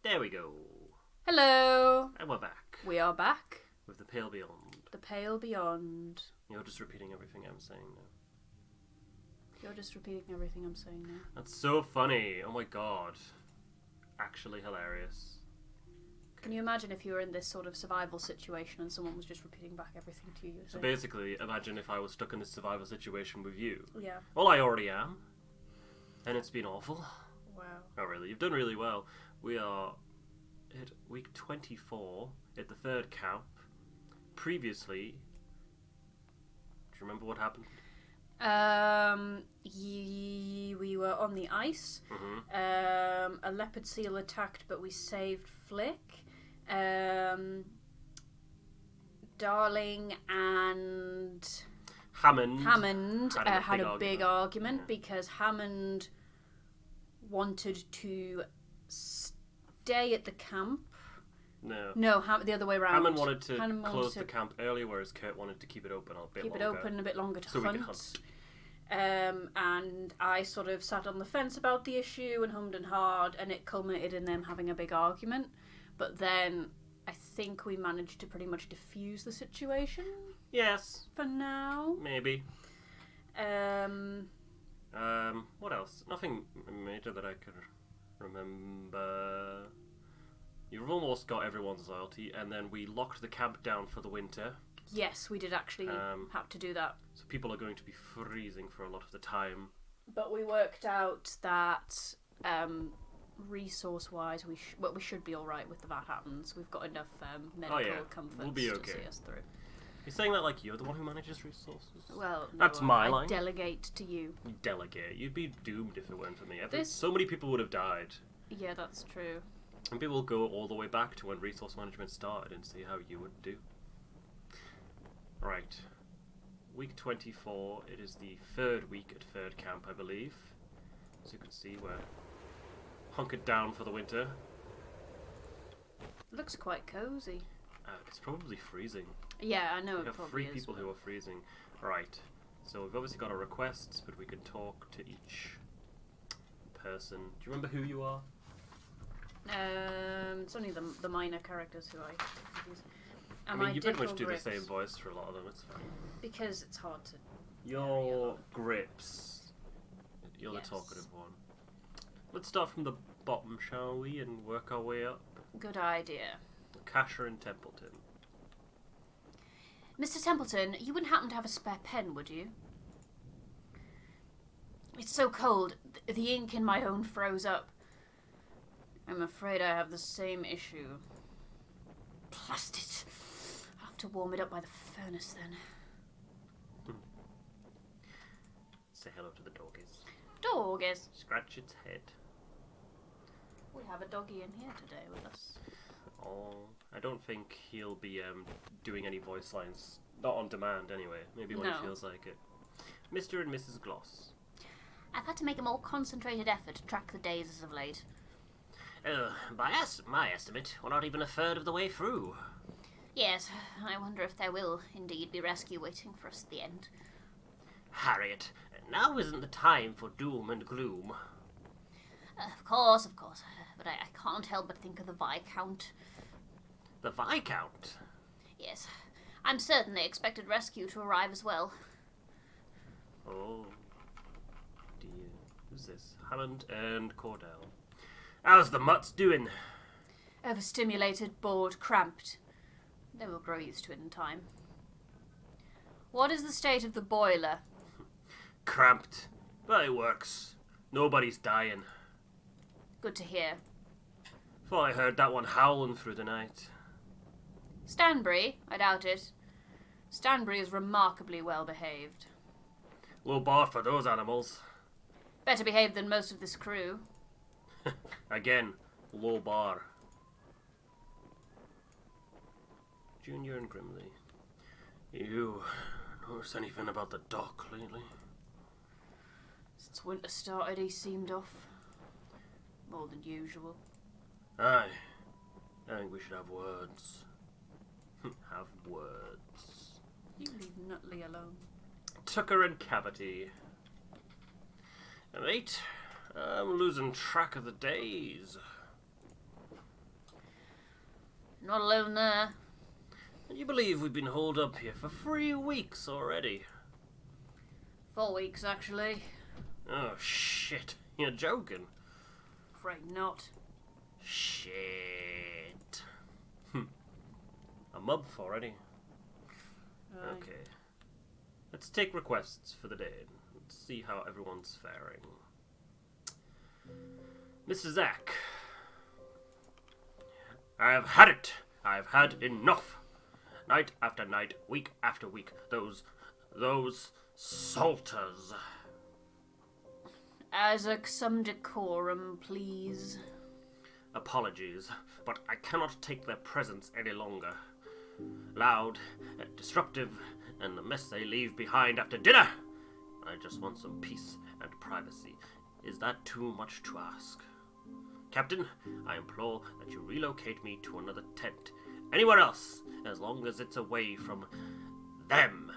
There we go. Hello. And we're back. We are back. With the Pale Beyond. The Pale Beyond. You're just repeating everything I'm saying now. You're just repeating everything I'm saying now. That's so funny. Oh my god. Actually hilarious. Can you imagine if you were in this sort of survival situation and someone was just repeating back everything to you? So basically, imagine if I was stuck in this survival situation with you. Yeah. Well, I already am. And it's been awful. Wow. Oh, really? You've done really well. We are at week 24 at the third camp. Previously, do you remember what happened? We were on the ice. Mm-hmm. A leopard seal attacked, but we saved Flick. Darling and Hammond had a big argument because Hammond wanted to stay at the camp. No, the other way around. Hammond wanted to close the camp earlier, whereas Kurt wanted to keep it open a bit longer to hunt. We could hunt. And I sort of sat on the fence about the issue and hummed and hawed, and it culminated in them having a big argument. But then I think we managed to pretty much diffuse the situation. Yes. For now. Maybe. What else? Nothing major that I could remember. You've almost got everyone's loyalty, and then we locked the camp down for the winter. Yes, we did actually have to do that. So people are going to be freezing for a lot of the time. But we worked out that resource-wise, we should be all right with that happens. We've got enough medical comforts we'll be okay. to see us through. You're saying that like you're the one who manages resources? Well, no, that's my line. I delegate to you. You delegate. You'd be doomed if it weren't for me. So many people would have died. Yeah, that's true. And people will go all the way back to when resource management started and see how you would do. Right. Week 24. It is the third week at third camp, I believe. As you can see, we're hunkered down for the winter. Looks quite cozy. It's probably freezing. Yeah, I know. We have three people who are freezing. Right. So we've obviously got our requests, but we can talk to each person. Do you remember who you are? It's only the minor characters who I use. I mean, you pretty much do the same voice for a lot of them. It's fine. Because it's hard to. Your Grips. You're the talkative one. Let's start from the bottom, shall we, and work our way up. Good idea. Casher and Templeton. Mr. Templeton, you wouldn't happen to have a spare pen, would you? It's so cold. The ink in my own froze up. I'm afraid I have the same issue. Blast it. I'll have to warm it up by the furnace then. Say hello to the doggies. Doggies. Scratch its head. We have a doggy in here today with us. Oh, I don't think he'll be doing any voice lines. Not on demand, anyway. Maybe when he feels like it. Mr. and Mrs. Gloss. I've had to make a more concentrated effort to track the days as of late. By my estimate, we're not even a third of the way through. Yes, I wonder if there will indeed be rescue waiting for us at the end. Harriet, now isn't the time for doom and gloom. Of course, but I can't help but think of the Viscount. The Viscount? Yes, I'm certain they expected rescue to arrive as well. Oh, dear. Who's this? Hammond and Cordell. How's the mutts doing? Overstimulated, bored, cramped. They will grow used to it in time. What is the state of the boiler? Cramped, but it works. Nobody's dying. Good to hear. Thought I heard that one howling through the night. Stanbury? I doubt it. Stanbury is remarkably well behaved. Low bar for those animals. Better behaved than most of this crew. Again, low bar. Junior and Grimley. You notice anything about the doc lately? Since winter started, he seemed off. More than usual. Aye. I think we should have words. Have words. You leave Nutley alone. Tucker and Cavity. Mate, I'm losing track of the days. Not alone there. And you believe we've been holed up here for 3 weeks already? 4 weeks, actually. Oh, shit. You're joking. Afraid not. Shit. A month already. Aye. Okay. Let's take requests for the day. Let's see how everyone's faring. Mr. Zack. I have had it. I've had enough. Night after night, week after week. Those salters. Isaac, some decorum, please. Apologies, but I cannot take their presence any longer. Loud, disruptive, and the mess they leave behind after dinner. I just want some peace and privacy. Is that too much to ask? Captain, I implore that you relocate me to another tent. Anywhere else, as long as it's away from them.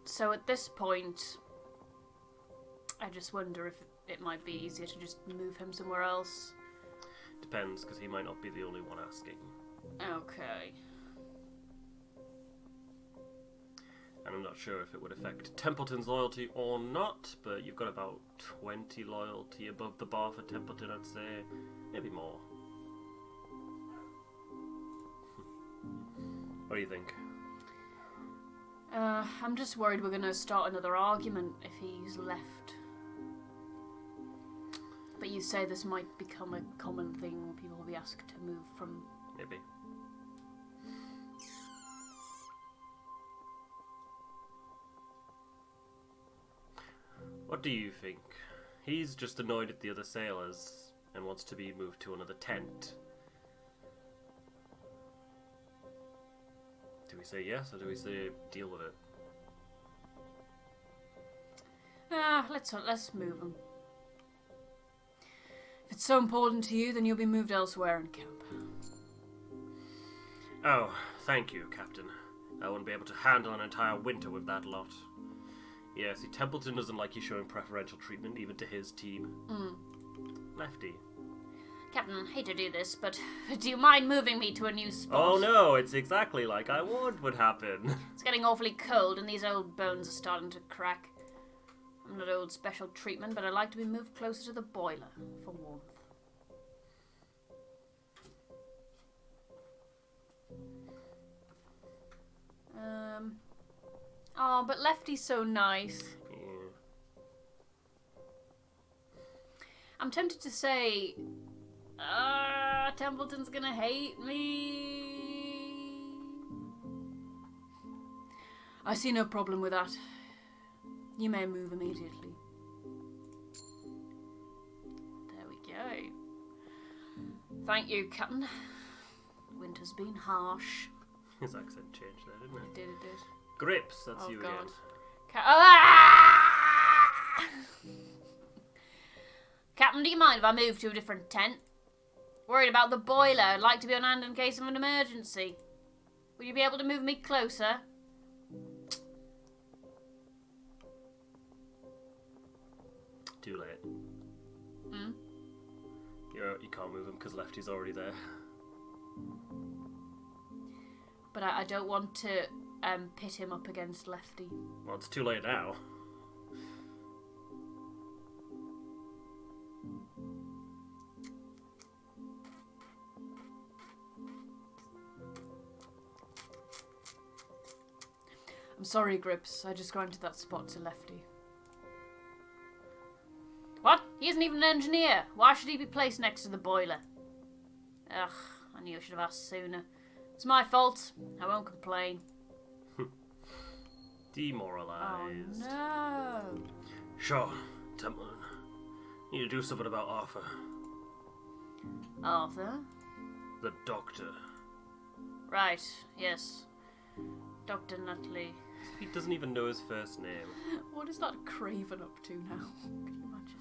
So at this point, I just wonder if it might be easier to just move him somewhere else. Depends, because he might not be the only one asking. Okay. And I'm not sure if it would affect Templeton's loyalty or not, but you've got about 20 loyalty above the bar for Templeton, I'd say. Maybe more. What do you think? I'm just worried we're gonna start another argument if he's left. But you say this might become a common thing, people will be asked to move from... Maybe. What do you think? He's just annoyed at the other sailors and wants to be moved to another tent. Do we say yes or do we say deal with it? Let's move him. If it's so important to you, then you'll be moved elsewhere in camp. Oh, thank you, Captain. I wouldn't be able to handle an entire winter with that lot. Yeah, see, Templeton doesn't like you showing preferential treatment, even to his team. Lefty. Captain, hate to do this, but do you mind moving me to a new spot? Oh no, it's exactly like I warned would happen. It's getting awfully cold and these old bones are starting to crack. I'm not old special treatment, but I'd like to be moved closer to the boiler for warmth. Oh, but Lefty's so nice. Yeah. I'm tempted to say, Templeton's gonna hate me. I see no problem with that. You may move immediately. There we go. Thank you, Captain. Winter's been harsh. His accent changed there, didn't it? It did. Grips, that's Oh, you God. again. Captain, do you mind if I move to a different tent? Worried about the boiler. I'd like to be on hand in case of an emergency. Will you be able to move me closer? Too late. Hmm? You can't move him because Lefty's already there. But I don't want to pit him up against Lefty. Well, it's too late now. I'm sorry, Grips. I just granted that spot to Lefty. What? He isn't even an engineer. Why should he be placed next to the boiler? Ugh, I knew I should have asked sooner. It's my fault. I won't complain. Demoralized. Oh, no. Sure, Templeton. Need to do something about Arthur. Arthur? The doctor. Right, yes. Dr. Nutley. He doesn't even know his first name. What is that Craven up to now? Can you imagine?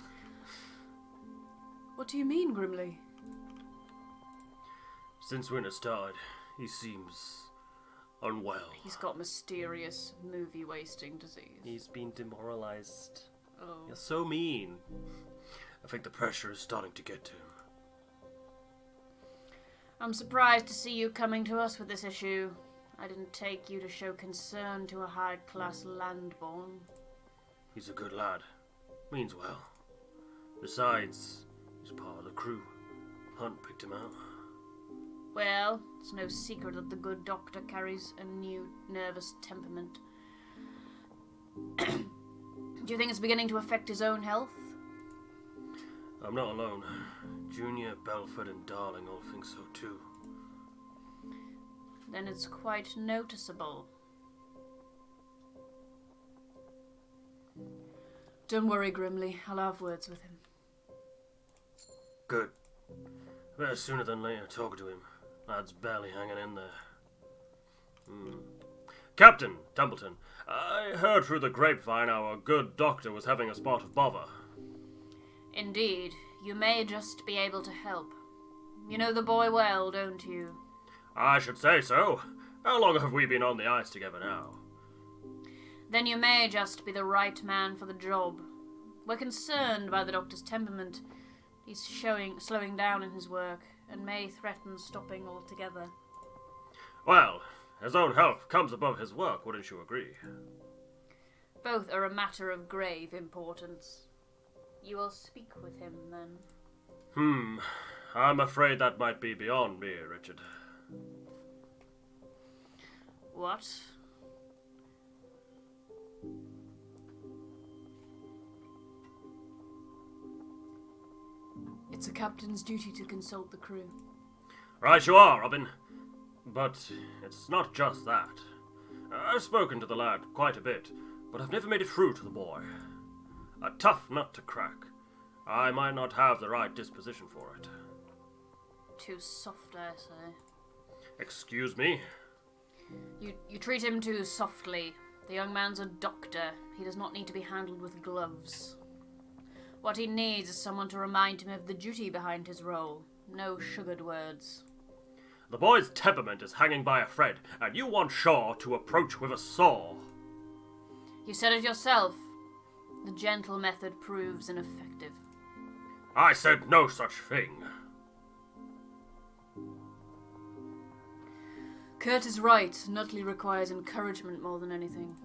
What do you mean, Grimley? Since winter started, he seems unwell. He's got mysterious movie wasting disease. He's been demoralized. Oh. You're so mean. I think the pressure is starting to get to him. I'm surprised to see you coming to us with this issue. I didn't take you to show concern to a high-class landborn. He's a good lad. Means well. Besides, he's part of the crew. Hunt picked him out. Well, it's no secret that the good doctor carries a new nervous temperament. Do you think it's beginning to affect his own health? I'm not alone. Junior, Belford, and Darling all think so too. Then it's quite noticeable. Don't worry, Grimley. I'll have words with him. Good. Better sooner than later talk to him. Lad's barely hanging in there. Captain Templeton, I heard through the grapevine our good doctor was having a spot of bother. Indeed. You may just be able to help. You know the boy well, don't you? I should say so. How long have we been on the ice together now? Then you may just be the right man for the job. We're concerned by the doctor's temperament. He's slowing down in his work, and may threaten stopping altogether. Well, his own health comes above his work, wouldn't you agree? Both are a matter of grave importance. You will speak with him, then? I'm afraid that might be beyond me, Richard. What? It's a captain's duty to consult the crew. Right you are, Robin. But it's not just that. I've spoken to the lad quite a bit, but I've never made it through to the boy. A tough nut to crack. I might not have the right disposition for it. Too soft, I say. Excuse me? You treat him too softly. The young man's a doctor. He does not need to be handled with gloves. What he needs is someone to remind him of the duty behind his role. No sugared words. The boy's temperament is hanging by a thread, and you want Shaw to approach with a saw. You said it yourself. The gentle method proves ineffective. I said no such thing. Kurt is right. Nutley requires encouragement more than anything.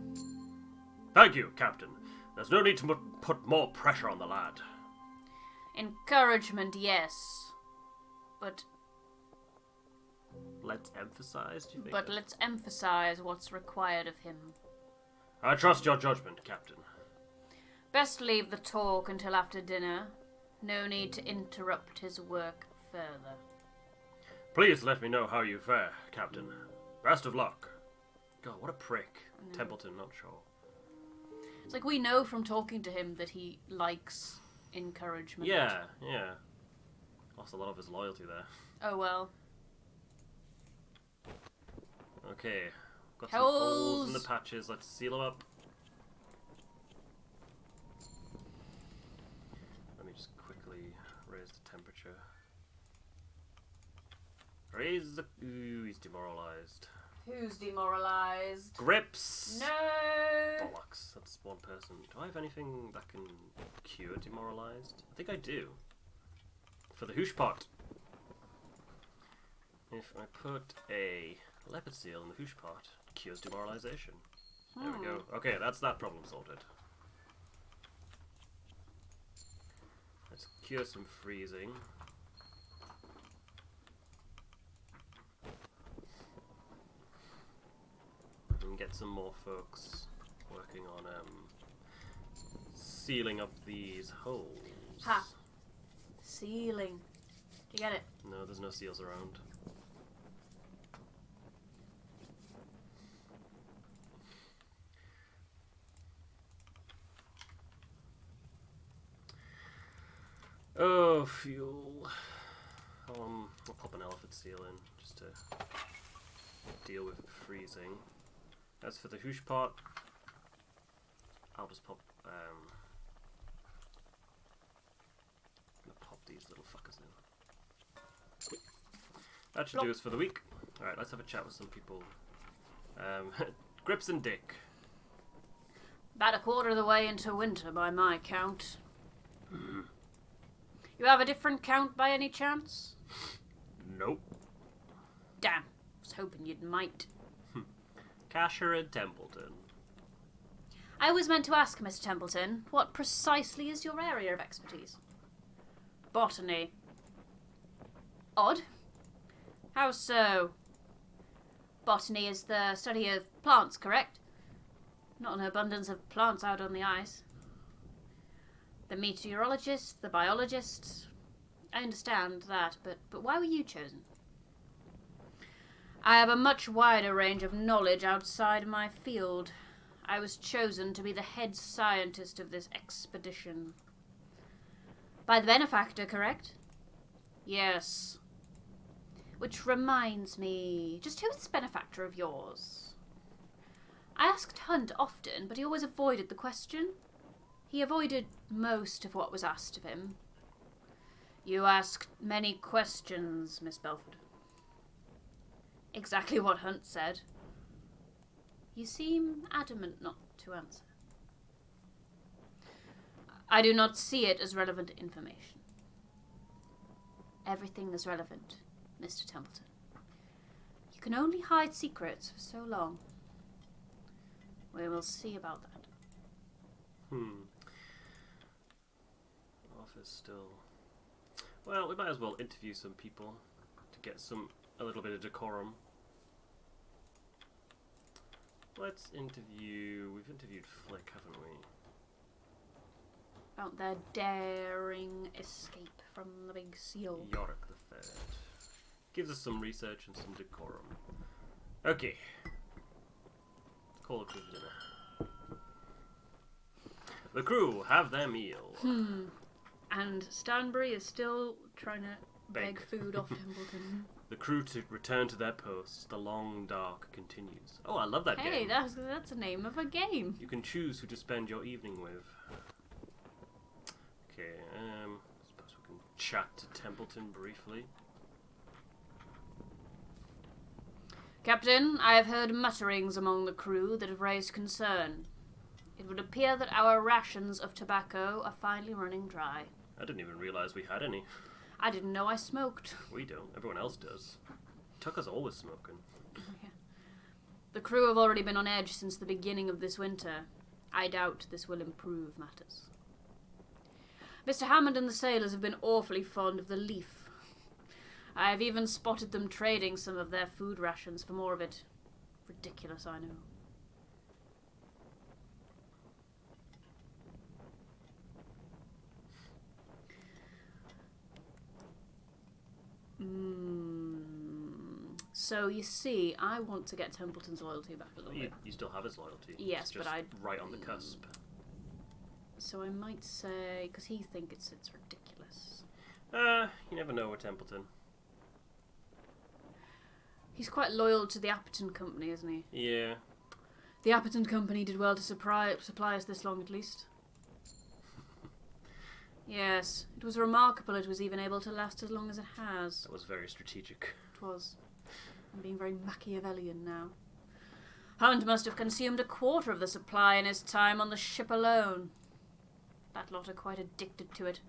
Thank you, Captain. There's no need to put more pressure on the lad. Encouragement, yes. But Let's emphasize, do you think? But let's emphasize what's required of him. I trust your judgment, Captain. Best leave the talk until after dinner. No need to interrupt his work further. Please let me know how you fare, Captain. Best of luck. God, what a prick. Templeton, not sure. It's like we know from talking to him that he likes encouragement. Yeah. Lost a lot of his loyalty there. Oh well. Okay. Got some holes in the patches. Let's seal them up. Let me just quickly raise the temperature. Raise the... Ooh, he's demoralized. Who's demoralized? Grips! No! Bollocks. That's one person. Do I have anything that can cure demoralized? I think I do. For the hoosh pot. If I put a leopard seal in the hoosh pot, it cures demoralization. There we go. Okay, that's that problem sorted. Let's cure some freezing. And get some more folks working on sealing up these holes. Ha! Sealing. Do you get it? No, there's no seals around. Oh, fuel. I'll pop an elephant seal in just to deal with freezing. As for the hoosh pot, I'll just pop I'm gonna pop these little fuckers in. That should do us for the week. Alright, let's have a chat with some people. Grips and Dick. About a quarter of the way into winter by my count. You have a different count by any chance? Nope. Damn. Was hoping you'd might. Casher and Templeton. I was meant to ask, Mr. Templeton, what precisely is your area of expertise? Botany. Odd. How so? Botany is the study of plants, correct? Not an abundance of plants out on the ice. The meteorologist, the biologist. I understand that, but why were you chosen? I have a much wider range of knowledge outside my field. I was chosen to be the head scientist of this expedition. By the benefactor, correct? Yes. Which reminds me, just who is this benefactor of yours? I asked Hunt often, but he always avoided the question. He avoided most of what was asked of him. You asked many questions, Miss Belford. Exactly what Hunt said. You seem adamant not to answer. I do not see it as relevant information. Everything is relevant, Mr. Templeton. You can only hide secrets for so long. We will see about that. Office still. Well, we might as well interview some people to get a little bit of decorum. Let's interview. We've interviewed Flick, haven't we? About their daring escape from the big seal. Yorick the Third. Gives us some research and some decorum. Okay. Let's call the crew for dinner. The crew have their meal. And Stanbury is still trying to beg food off Templeton. The crew to return to their posts. The long dark continues. Oh, I love that game. Hey, that's the name of a game. You can choose who to spend your evening with. Okay, I suppose we can chat to Templeton briefly. Captain, I have heard mutterings among the crew that have raised concern. It would appear that our rations of tobacco are finally running dry. I didn't even realise we had any. I didn't know I smoked. We don't. Everyone else does. Tucker's always smoking. Yeah. The crew have already been on edge since the beginning of this winter. I doubt this will improve matters. Mr. Hammond and the sailors have been awfully fond of the leaf. I have even spotted them trading some of their food rations for more of it. Ridiculous, I know. So you see, I want to get Templeton's loyalty back a little bit. You still have his loyalty. Yes, it's just but I... right on the cusp. So I might say... Because he thinks it's ridiculous. You never know with Templeton. He's quite loyal to the Apperton Company, isn't he? Yeah. The Apperton Company did well to supply us this long, at least. Yes, it was remarkable it was even able to last as long as it has. That was very strategic. It was. I'm being very Machiavellian now. Hunt must have consumed a quarter of the supply in his time on the ship alone. That lot are quite addicted to it.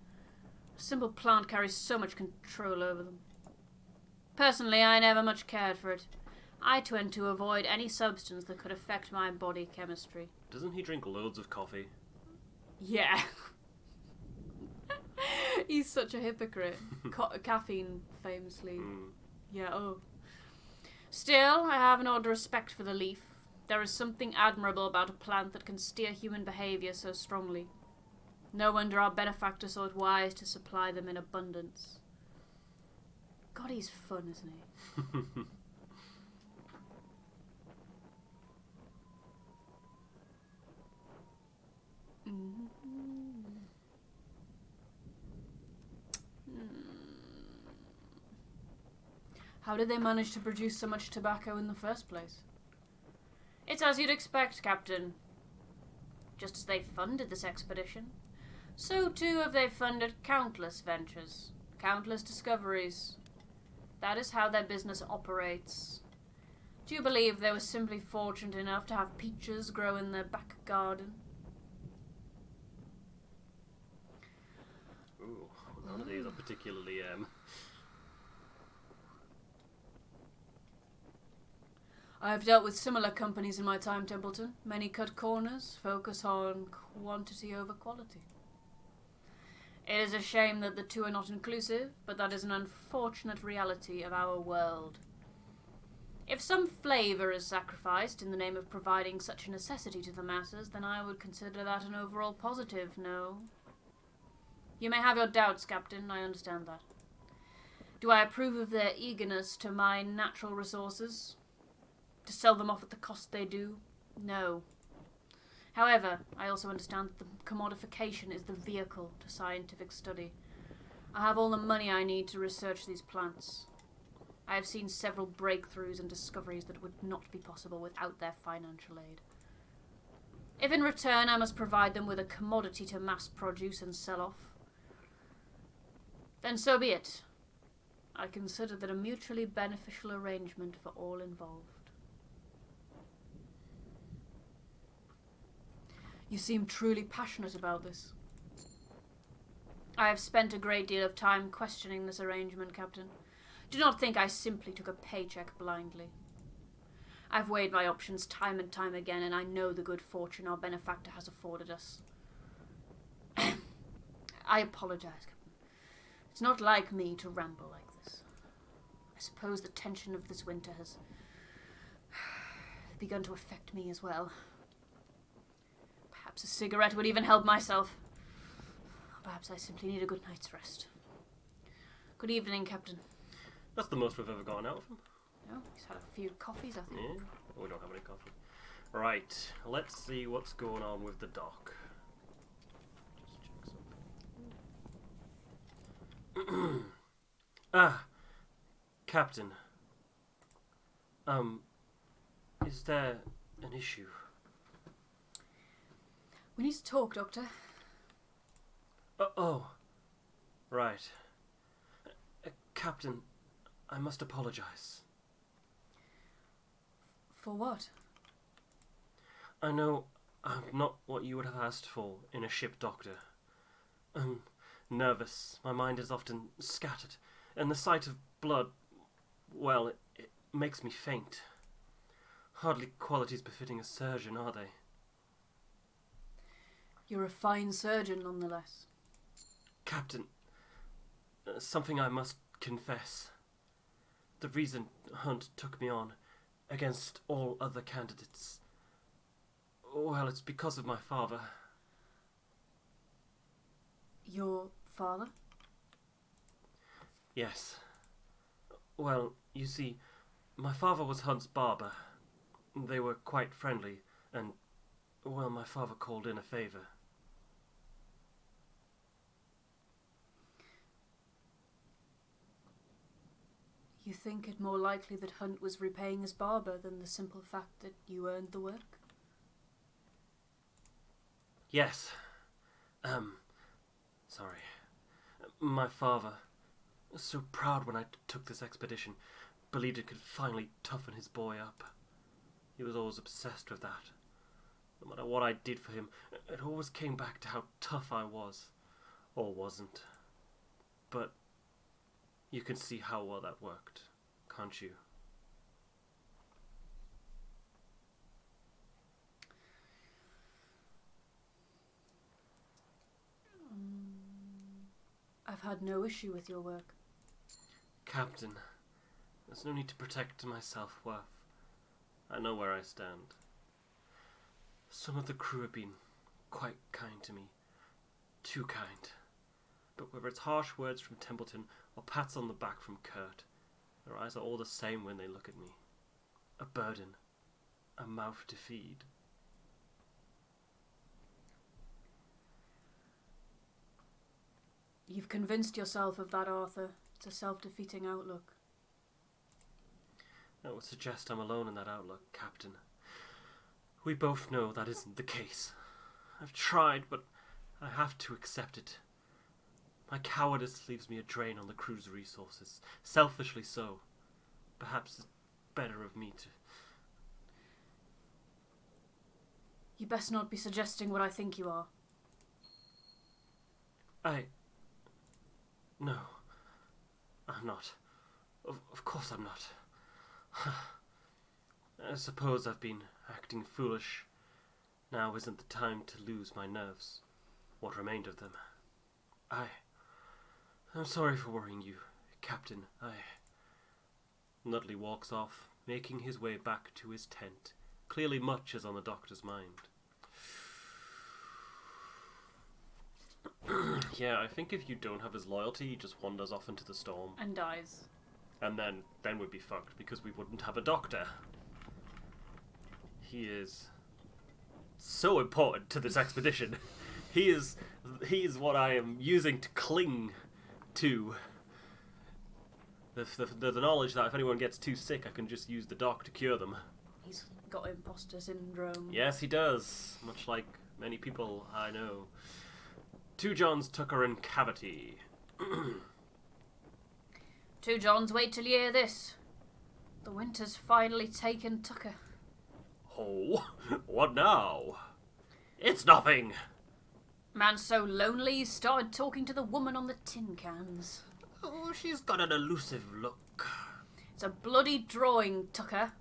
A simple plant carries so much control over them. Personally, I never much cared for it. I tend to avoid any substance that could affect my body chemistry. Doesn't he drink loads of coffee? Yeah. He's such a hypocrite. Caffeine, famously. Yeah, oh. Still, I have an odd respect for the leaf. There is something admirable about a plant that can steer human behaviour so strongly. No wonder our benefactor saw it wise to supply them in abundance. God, he's fun, isn't he? How did they manage to produce so much tobacco in the first place? It's as you'd expect, Captain. Just as they funded this expedition, so too have they funded countless ventures, countless discoveries. That is how their business operates. Do you believe they were simply fortunate enough to have peaches grow in their back garden? Ooh, none of these are particularly I've dealt with similar companies in my time, Templeton. Many cut corners, focus on quantity over quality. It is a shame that the two are not inclusive, but that is an unfortunate reality of our world. If some flavour is sacrificed in the name of providing such a necessity to the masses, then I would consider that an overall positive, no? You may have your doubts, Captain, I understand that. Do I approve of their eagerness to mine natural resources? To sell them off at the cost they do? No. However, I also understand that the commodification is the vehicle to scientific study. I have all the money I need to research these plants. I have seen several breakthroughs and discoveries that would not be possible without their financial aid. If in return I must provide them with a commodity to mass produce and sell off, then so be it. I consider that a mutually beneficial arrangement for all involved. You seem truly passionate about this. I have spent a great deal of time questioning this arrangement, Captain. Do not think I simply took a paycheck blindly. I've weighed my options time and time again, and I know the good fortune our benefactor has afforded us. I apologize, Captain. It's not like me to ramble like this. I suppose the tension of this winter has begun to affect me as well. Perhaps a cigarette would even help myself. Perhaps I simply need a good night's rest. Good evening, Captain. That's the most we've ever gotten out of him. No, he's had a few coffees, I think. Yeah, we don't have any coffee. Right, let's see what's going on with the dock. Just check something. Captain. Is there an issue? We need to talk, Doctor. Oh, right. Captain, I must apologize. For what? I know I'm not what you would have asked for in a ship doctor. I'm nervous, my mind is often scattered, and the sight of blood, well, it makes me faint. Hardly qualities befitting a surgeon, are they? You're a fine surgeon, nonetheless. Captain, something I must confess. The reason Hunt took me on, against all other candidates, well, it's because of my father. Your father? Yes. Well, you see, my father was Hunt's barber. They were quite friendly, and, well, my father called in a favour. You think it more likely that Hunt was repaying his barber than the simple fact that you earned the work? Yes. Sorry. My father, so proud when I took this expedition, believed it could finally toughen his boy up. He was always obsessed with that. No matter what I did for him, it always came back to how tough I was. Or wasn't. But you can see how well that worked, can't you? I've had no issue with your work. Captain, there's no need to protect my self-worth. I know where I stand. Some of the crew have been quite kind to me. Too kind. But whether it's harsh words from Templeton or pats on the back from Kurt, their eyes are all the same when they look at me. A burden. A mouth to feed. You've convinced yourself of that, Arthur. It's a self-defeating outlook. That would suggest I'm alone in that outlook, Captain. We both know that isn't the case. I've tried, but I have to accept it. My cowardice leaves me a drain on the crew's resources. Selfishly so. Perhaps it's better of me to... You best not be suggesting what I think you are. No. I'm not. Of course I'm not. I suppose I've been acting foolish. Now isn't the time to lose my nerves. What remained of them. I'm sorry for worrying you, Captain. Nutley walks off, making his way back to his tent. Clearly much is on the doctor's mind. Yeah, I think if you don't have his loyalty, he just wanders off into the storm. And dies. And then we'd be fucked, because we wouldn't have a doctor. He is so important to this expedition. He is what I am using to cling to. The knowledge that if anyone gets too sick, I can just use the doc to cure them. He's got imposter syndrome. Yes, he does. Much like many people I know. 2 Johns Tucker and Cavity. 2 Johns, wait till you hear this. The winter's finally taken Tucker. Oh, what now? It's nothing. Man's so lonely he started talking to the woman on the tin cans. Oh, she's got an elusive look. It's a bloody drawing, Tucker.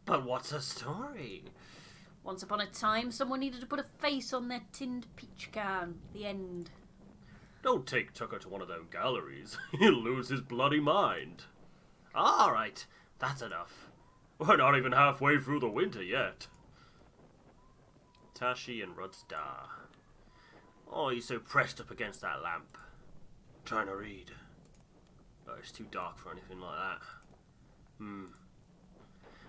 But what's her story? Once upon a time, someone needed to put a face on their tinned peach can. The end. Don't take Tucker to one of them galleries. He'll lose his bloody mind. All right, that's enough. We're not even halfway through the winter yet. Tashi and Rudstar. Oh, he's so pressed up against that lamp. Trying to read. Oh, it's too dark for anything like that.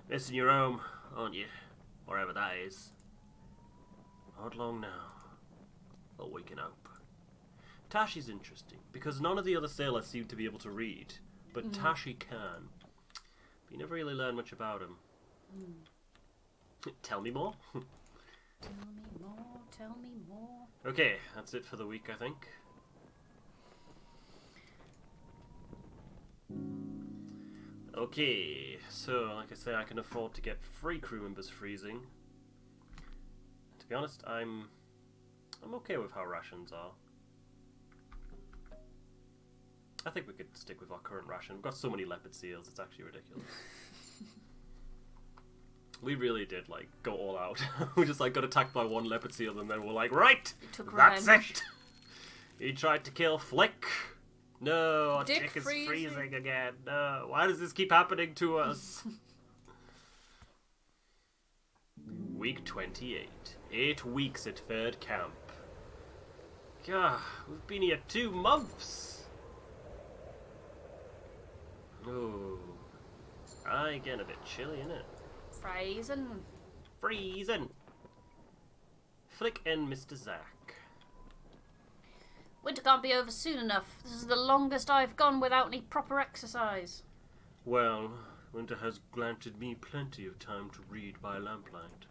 Missing your home, aren't you? Wherever that is. Not long now. But we can hope. Tashi's interesting, because none of the other sailors seem to be able to read. But Tashi can. But you never really learn much about him. Tell me more? Tell me more. Okay, that's it for the week, I think. Okay, so like I say, I can afford to get 3 crew members freezing. To be honest, I'm okay with how rations are. I think we could stick with our current ration. We've got so many leopard seals, it's actually ridiculous. We really did, like, go all out. We just, like, got attacked by 1 leopard seal and then we're like, right, that's it! He tried to kill Flick. No, our Dick chick is freezing. freezing again. No, why does this keep happening to us? Week 28. 8 weeks at 3rd camp. God, we've been here 2 months. Oh, getting a bit chilly, innit? Freezing. Flick and Mr. Zack. Winter can't be over soon enough. This is the longest I've gone without any proper exercise. Well, winter has granted me plenty of time to read by lamplight.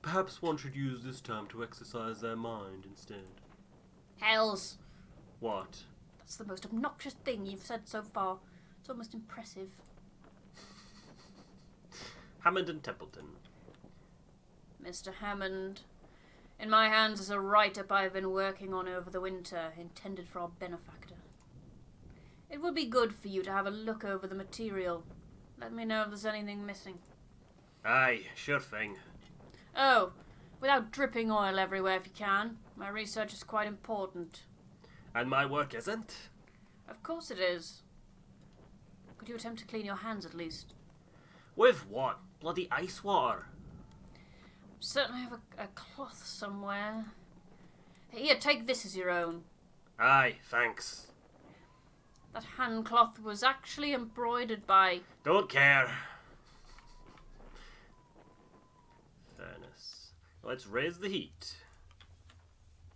Perhaps one should use this time to exercise their mind instead. Hells. What? That's the most obnoxious thing you've said so far. It's almost impressive. Hammond and Templeton. Mr. Hammond, in my hands is a write-up I've been working on over the winter, intended for our benefactor. It would be good for you to have a look over the material. Let me know if there's anything missing. Aye, sure thing. Oh, without dripping oil everywhere if you can. My research is quite important. And my work isn't? Of course it is. Could you attempt to clean your hands at least? With what? Bloody ice water. Certainly have a cloth somewhere. Here, take this as your own. Aye, thanks. That hand cloth was actually embroidered by... Don't care. Fairness. Let's raise the heat.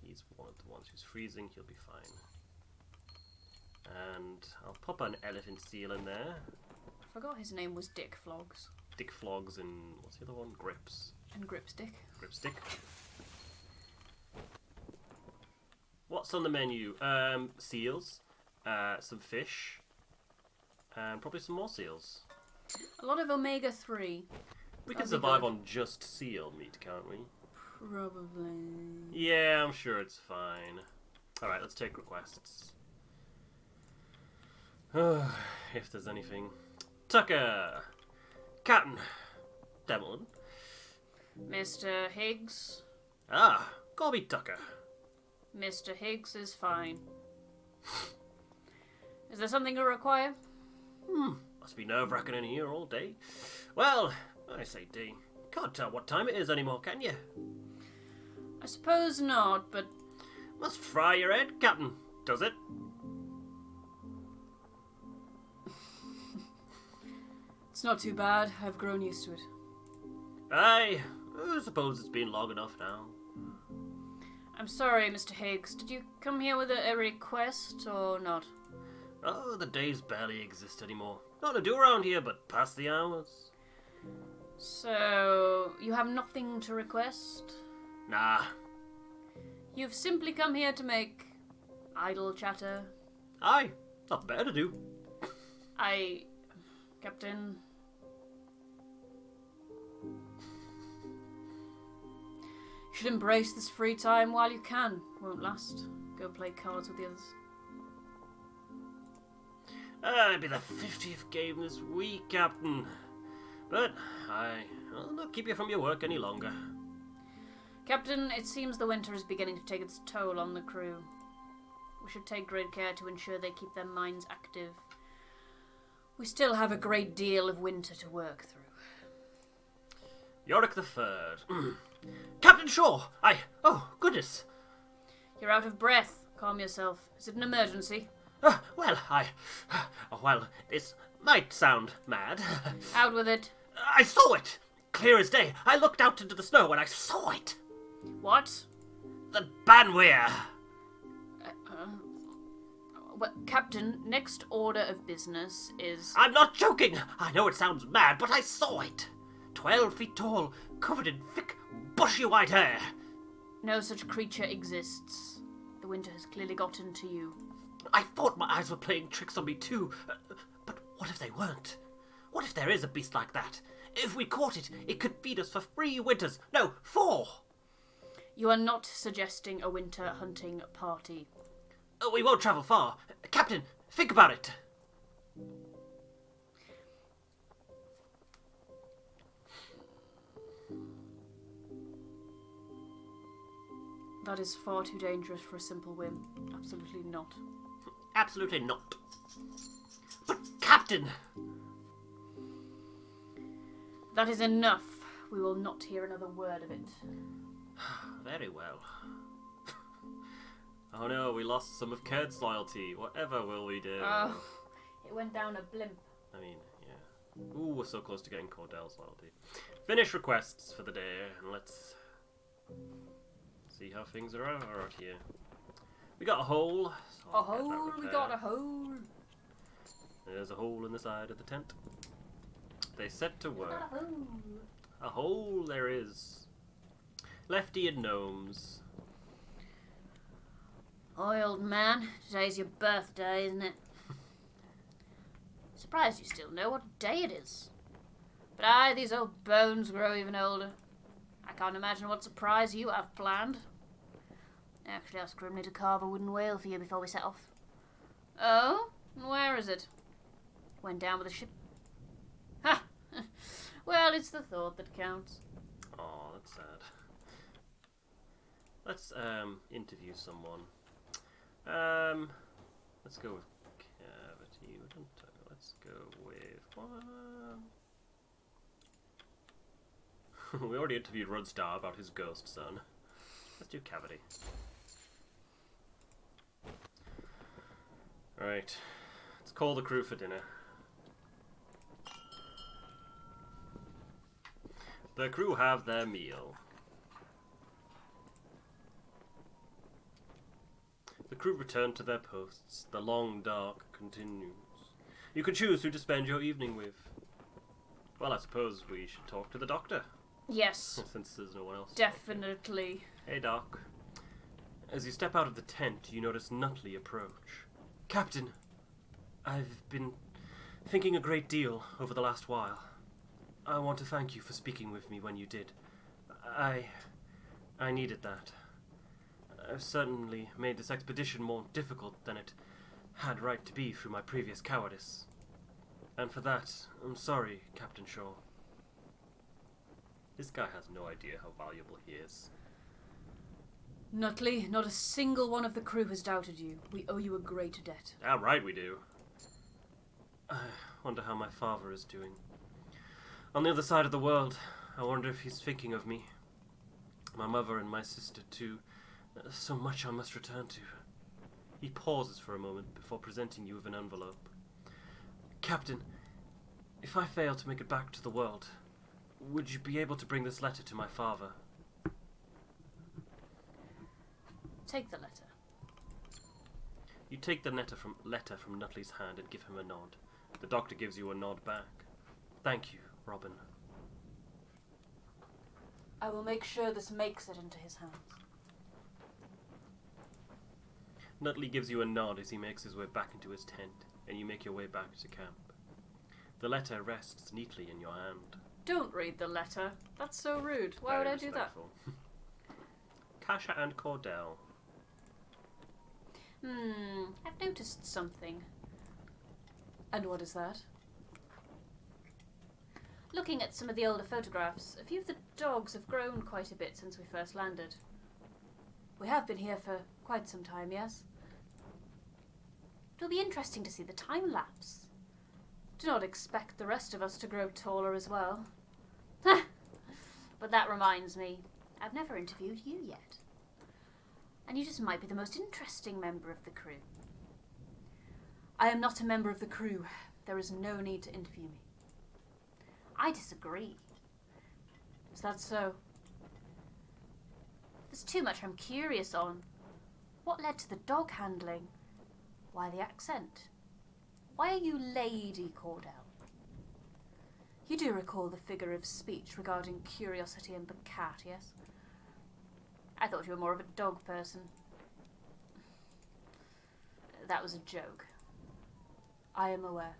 He's one of the ones who's freezing, he'll be fine. And I'll pop an elephant seal in there. I forgot his name was Dick Flogs. Dick Flogs and what's the other one? Grips. And Gripstick. Gripstick. What's on the menu? Seals, some fish, and probably some more seals. A lot of omega-3. We can survive on just seal meat, can't we? Probably. Yeah, I'm sure it's fine. Alright, let's take requests. If there's anything. Tucker! Captain! Demolin. Mr. Higgs? Ah, call me Tucker. Mr. Higgs is fine. Is there something you require? Must be nerve-wracking in here all day. Well, I say D. Can't tell what time it is anymore, can you? I suppose not, but Must fry your head, Captain, does it? it's not too bad. I've grown used to it. I suppose it's been long enough now. I'm sorry, Mr. Higgs. Did you come here with a request or not? Oh, the days barely exist anymore. Not to do around here but pass the hours. So, you have nothing to request? Nah. You've simply come here to make idle chatter? Aye, nothing better to do. Captain... You should embrace this free time while you can. Won't last. Go play cards with the others. It'll be the 50th game this week, Captain. But I'll not keep you from your work any longer. Captain, it seems the winter is beginning to take its toll on the crew. We should take great care to ensure they keep their minds active. We still have a great deal of winter to work through. Yorick the Third. Captain Shaw! Oh, goodness. You're out of breath. Calm yourself. Is it an emergency? Well, this might sound mad. Out with it. I saw it! Clear as day. I looked out into the snow and I saw it. What? The Banweir. Captain, next order of business is... I'm not joking. I know it sounds mad, but I saw it. 12 feet tall, covered in thick, bushy white hair. No such creature exists. The winter has clearly gotten to you. I thought my eyes were playing tricks on me too. But what if they weren't? What if there is a beast like that? If we caught it, it could feed us for 3 winters. No, 4. You are not suggesting a winter hunting party. We won't travel far. Captain, think about it. That is far too dangerous for a simple whim. Absolutely not. Absolutely not. But, Captain! That is enough. We will not hear another word of it. Very well. Oh no, we lost some of Kurt's loyalty. Whatever will we do? Oh, it went down a blimp. I mean, yeah. Ooh, we're so close to getting Cordell's loyalty. Finish requests for the day, and let's see how things are out here. We got a hole. So A hole? We got a hole. There's a hole in the side of the tent. They set to work. A hole. A hole there is. Lefty and gnomes. Oi, old man. Today's your birthday, isn't it? Surprised you still know what day it is. But aye, these old bones grow even older. I can't imagine what surprise you have planned. Actually, asked Grimley to carve a wooden whale for you before we set off. Oh? And where is it? Went down with the ship. Ha! Well, it's the thought that counts. Oh, that's sad. Let's interview someone. Let's go with Cavity. Let's go with one. We already interviewed Rudstar about his ghost son. Let's do Cavity. Alright. Let's call the crew for dinner. The crew have their meal. The crew return to their posts. The long dark continues. You can choose who to spend your evening with. Well, I suppose we should talk to the doctor. Yes. Since there's no one else. Definitely. Hey, Doc. As you step out of the tent, you notice Nutley approach. Captain, I've been thinking a great deal over the last while. I want to thank you for speaking with me when you did. I needed that. I've certainly made this expedition more difficult than it had right to be through my previous cowardice. And for that, I'm sorry, Captain Shaw. This guy has no idea how valuable he is. Nutley, not a single one of the crew has doubted you. We owe you a great debt. Damn right we do. I wonder how my father is doing. On the other side of the world, I wonder if he's thinking of me. My mother and my sister too. So much I must return to. He pauses for a moment before presenting you with an envelope. Captain, if I fail to make it back to the world, would you be able to bring this letter to my father? Take the letter. You take the letter from Nutley's hand and give him a nod. The doctor gives you a nod back. Thank you, Robin. I will make sure this makes it into his hands. Nutley gives you a nod as he makes his way back into his tent, and you make your way back to camp. The letter rests neatly in your hand. Don't read the letter. That's so rude. Why would I do that? Kasha and Cordell. I've noticed something. And what is that? Looking at some of the older photographs, a few of the dogs have grown quite a bit since we first landed. We have been here for quite some time, yes? It'll be interesting to see the time lapse. Do not expect the rest of us to grow taller as well. But that reminds me, I've never interviewed you yet. And you just might be the most interesting member of the crew. I am not a member of the crew. There is no need to interview me. I disagree. Is that so? There's too much I'm curious on. What led to the dog handling? Why the accent? Why are you Lady Cordell? You do recall the figure of speech regarding curiosity and the cat, yes? I thought you were more of a dog person. That was a joke. I am aware.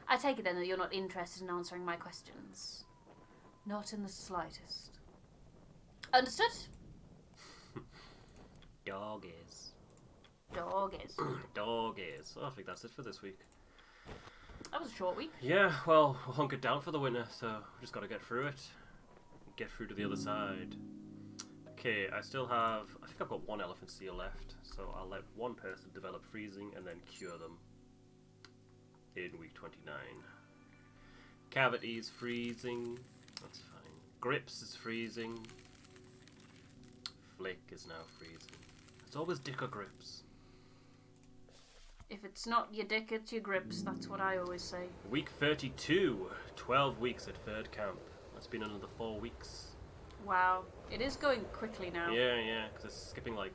I take it then that you're not interested in answering my questions. Not in the slightest. Understood? Dog is. Dog is. Dog is. Oh, I think that's it for this week. That was a short week. Yeah, well, we're hunkered down for the winter, so we just got to get through it. Get through to the other side. Okay, I think I've got one elephant seal left, so I'll let one person develop freezing and then cure them in week 29. Cavity's freezing, that's fine. Grips is freezing. Flick is now freezing. It's always dick or grips. If it's not your dick, it's your grips. That's what I always say. Week 32, 12 weeks at third camp. That's been another 4 weeks. Wow. It is going quickly now. Yeah, because it's skipping like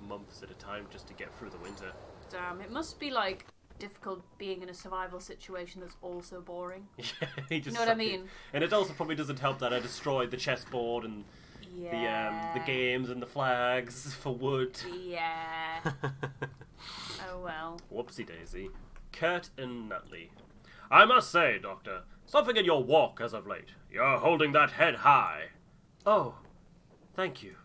months at a time just to get through the winter. Damn, it must be like difficult being in a survival situation that's also boring. Yeah, he just you know what I mean? And it also probably doesn't help that I destroyed the chessboard and the games and the flags for wood. Yeah. Oh well. Whoopsie daisy. Kurt and Nutley. I must say, Doctor, something in your walk as of late. You're holding that head high. Oh, thank you.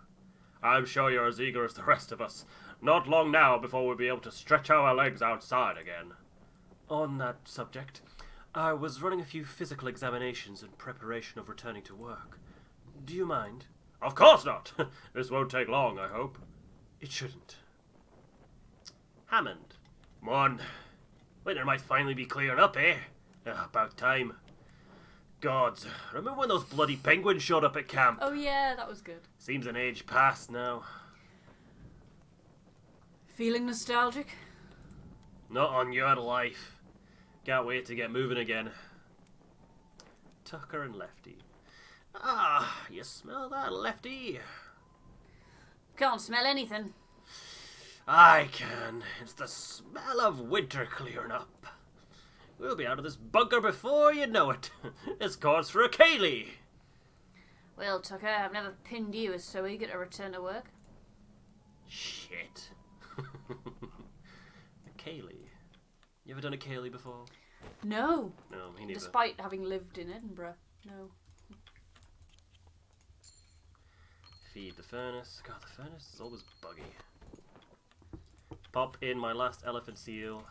I'm sure you're as eager as the rest of us. Not long now before we'll be able to stretch our legs outside again. On that subject, I was running a few physical examinations in preparation of returning to work. Do you mind? Of course not! This won't take long, I hope. It shouldn't. Hammond. Come on. Winter might finally be clearing up, eh? About time. Gods, remember when those bloody penguins showed up at camp? Oh yeah, that was good. Seems an age past now. Feeling nostalgic? Not on your life. Can't wait to get moving again. Tucker and Lefty. Ah, you smell that, Lefty? Can't smell anything. I can. It's the smell of winter clearing up. We'll be out of this bunker before you know it. This calls for a Kaylee. Well, Tucker, I've never pinned you as so eager to return to work. Shit. A Kaylee. You ever done a Kaylee before? No. No, me neither. Despite having lived in Edinburgh. No. Feed the furnace. God, the furnace is always buggy. Pop in my last elephant seal.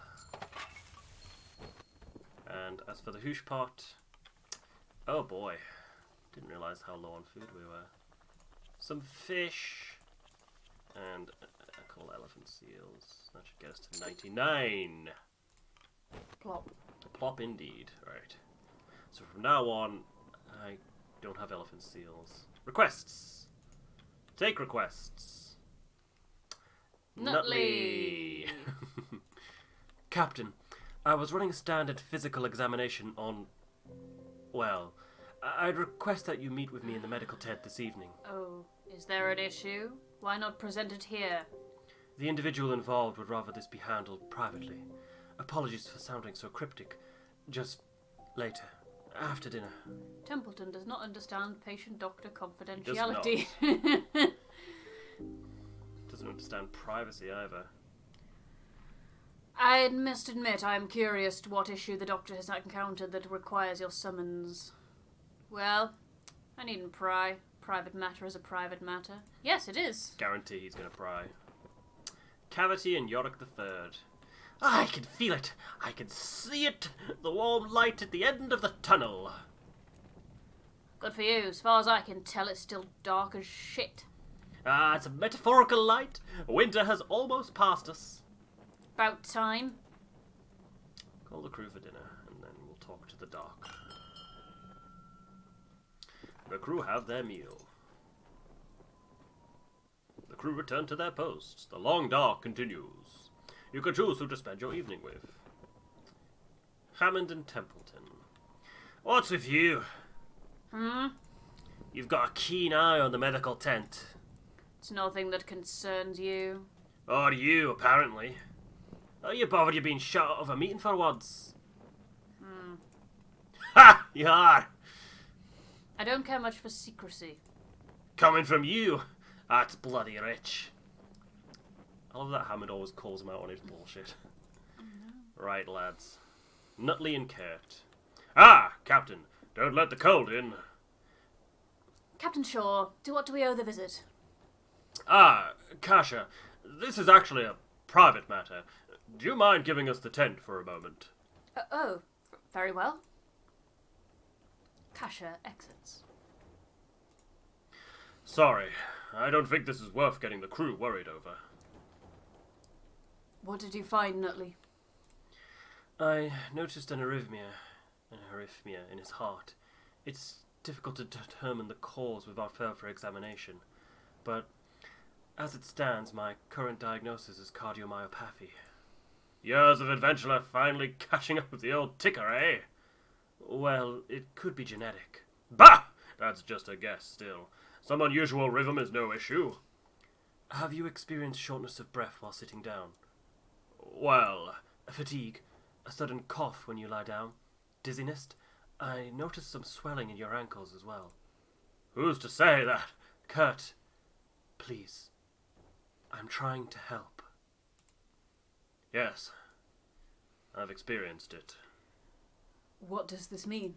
And as for the hoosh pot, oh boy. Didn't realise how low on food we were. Some fish. And a couple elephant seals. That should get us to 99. Plop. Plop indeed. Right. So from now on, I don't have elephant seals. Requests. Take requests. Nutley. Captain, I was running a standard physical examination on... Well, I'd request that you meet with me in the medical tent this evening. Oh, is there an issue? Why not present it here? The individual involved would rather this be handled privately. Apologies for sounding so cryptic. Just later, after dinner. Templeton does not understand patient-doctor Does confidentiality. Doesn't understand privacy either. I must admit I am curious to what issue the doctor has encountered that requires your summons. Well, I needn't pry. Private matter is a private matter. Yes, it is. Guarantee he's gonna pry. Cavity and Yorick the Third. I can feel it. I can see it. The warm light at the end of the tunnel. Good for you. As far as I can tell, it's still dark as shit. Ah, it's a metaphorical light. Winter has almost passed us. About time. Call the crew for dinner, and then we'll talk to the doc. The crew have their meal. The crew return to their posts. The long dark continues. You can choose who to spend your evening with. Hammond and Templeton. What's with you? You've got a keen eye on the medical tent. It's nothing that concerns you. Or you, apparently. Are you bothered you're being shut out of a meeting for once? Ha! You are! I don't care much for secrecy. Coming from you, that's bloody rich. I love that Hammond always calls him out on his bullshit. Right, lads. Nutley and Kurt. Ah, Captain, don't let the cold in. Captain Shaw, to what do we owe the visit? Ah, Kasha, this is actually a private matter. Do you mind giving us the tent for a moment? Very well. Kasha exits. Sorry, I don't think this is worth getting the crew worried over. What did you find, Nutley? I noticed an arrhythmia in his heart. It's difficult to determine the cause without further examination, but as it stands, my current diagnosis is cardiomyopathy. Years of adventure finally catching up with the old ticker, eh? Well, it could be genetic. Bah! That's just a guess still. Some unusual rhythm is no issue. Have you experienced shortness of breath while sitting down? Well, fatigue, a sudden cough when you lie down, dizziness. I noticed some swelling in your ankles as well. Who's to say that? Kurt, please. I'm trying to help. Yes, I've experienced it. What does this mean?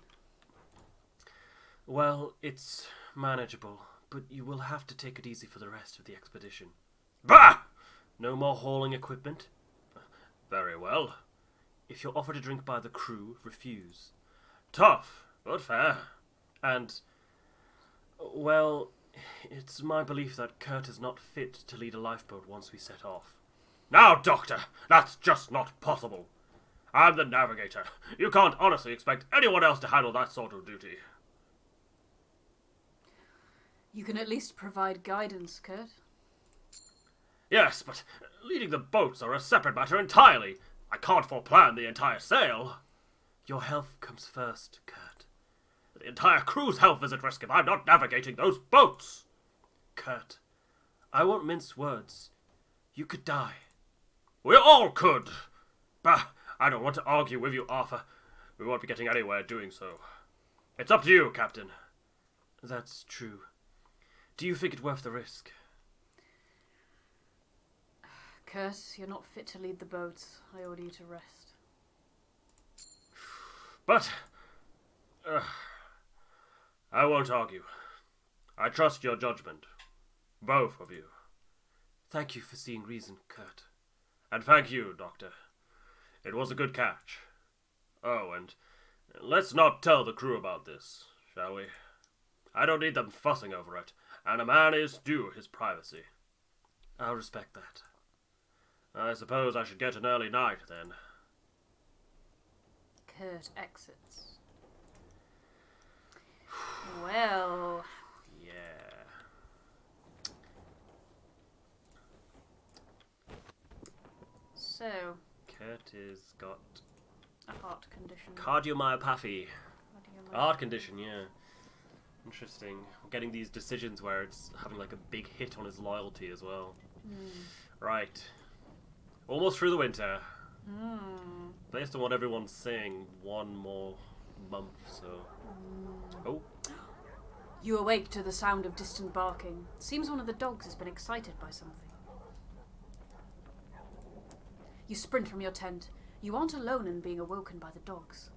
Well, it's manageable, but you will have to take it easy for the rest of the expedition. Bah! No more hauling equipment? Very well. If you're offered a drink by the crew, refuse. Tough, but fair. And, well, it's my belief that Kurt is not fit to lead a lifeboat once we set off. Now, Doctor, that's just not possible. I'm the navigator. You can't honestly expect anyone else to handle that sort of duty. You can at least provide guidance, Kurt. Yes, but leading the boats are a separate matter entirely. I can't foreplan the entire sail. Your health comes first, Kurt. The entire crew's health is at risk if I'm not navigating those boats. Kurt, I won't mince words. You could die. We all could. Bah, I don't want to argue with you, Arthur. We won't be getting anywhere doing so. It's up to you, Captain. That's true. Do you think it worth the risk? Kurt, you're not fit to lead the boats. I order you to rest. But, I won't argue. I trust your judgment. Both of you. Thank you for seeing reason, Kurt. And thank you, Doctor. It was a good catch. Oh, and let's not tell the crew about this, shall we? I don't need them fussing over it, and a man is due his privacy. I'll respect that. I suppose I should get an early night, then. Kurt exits. Well... Yeah. So... Kurt has got... a heart condition. cardiomyopathy. Heart condition, yeah. Interesting. Getting these decisions where it's having like a big hit on his loyalty as well. Right. Almost through the winter. Based on what everyone's saying, one more month, so... Oh. You awake to the sound of distant barking. Seems one of the dogs has been excited by something. You sprint from your tent. You aren't alone in being awoken by the dogs.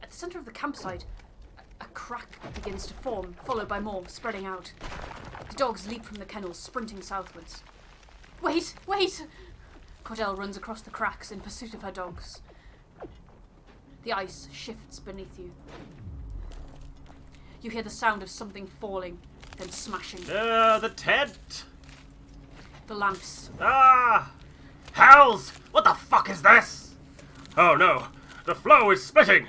At the centre of the campsite, a crack begins to form, followed by more, spreading out. The dogs leap from the kennels, sprinting southwards. Wait! Wait! Cordell runs across the cracks in pursuit of her dogs. The ice shifts beneath you. You hear the sound of something falling, then smashing. The tent! The lamps. Ah! Hells! What the fuck is this? Oh no, the flow is splitting!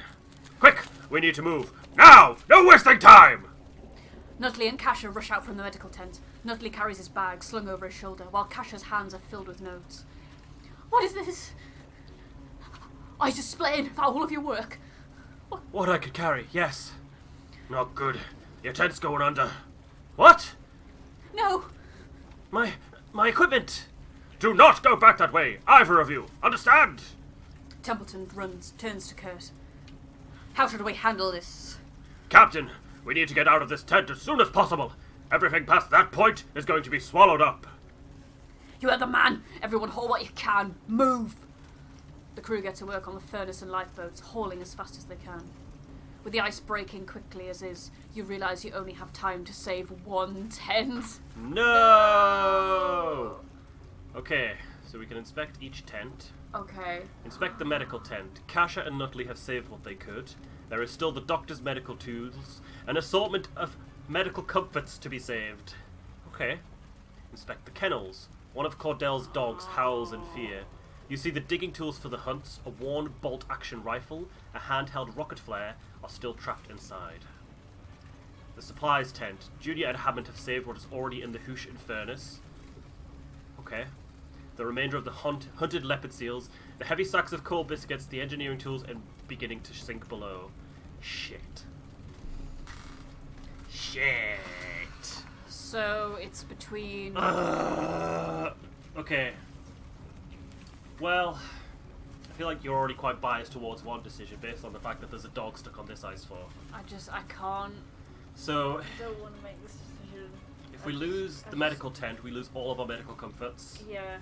Quick, we need to move. Now! No wasting time! Nutley and Kasha rush out from the medical tent. Nutley carries his bag slung over his shoulder, while Kasha's hands are filled with notes. What is this? I just split in for all of your work. What I could carry, yes. Not good. Your tent's going under. What? No! My equipment! Do not go back that way, either of you. Understand? Templeton turns to Kurt. How should we handle this? Captain, we need to get out of this tent as soon as possible. Everything past that point is going to be swallowed up. You are the man! Everyone haul what you can! Move! The crew get to work on the furnace and lifeboats, hauling as fast as they can. With the ice breaking quickly as is, you realise you only have time to save one tent. No! Okay, so we can inspect each tent. Okay. Inspect the medical tent. Kasha and Nutley have saved what they could. There is still the doctor's medical tools, an assortment of medical comforts to be saved. Okay. Inspect the kennels. One of Cordell's dogs howls in fear. You see the digging tools for the hunts, a worn bolt-action rifle, a handheld rocket flare are still trapped inside. The supplies tent. Julia and Hammond have saved what is already in the hoosh and furnace. Okay. The remainder of the hunted leopard seals, the heavy sacks of coal biscuits, the engineering tools, and beginning to sink below. Shit. So it's between... Okay. Well, I feel like you're already quite biased towards one decision based on the fact that there's a dog stuck on this ice floor. I can't... So, I don't want to make this decision. if we lose the medical tent, we lose all of our medical comforts. Yeah.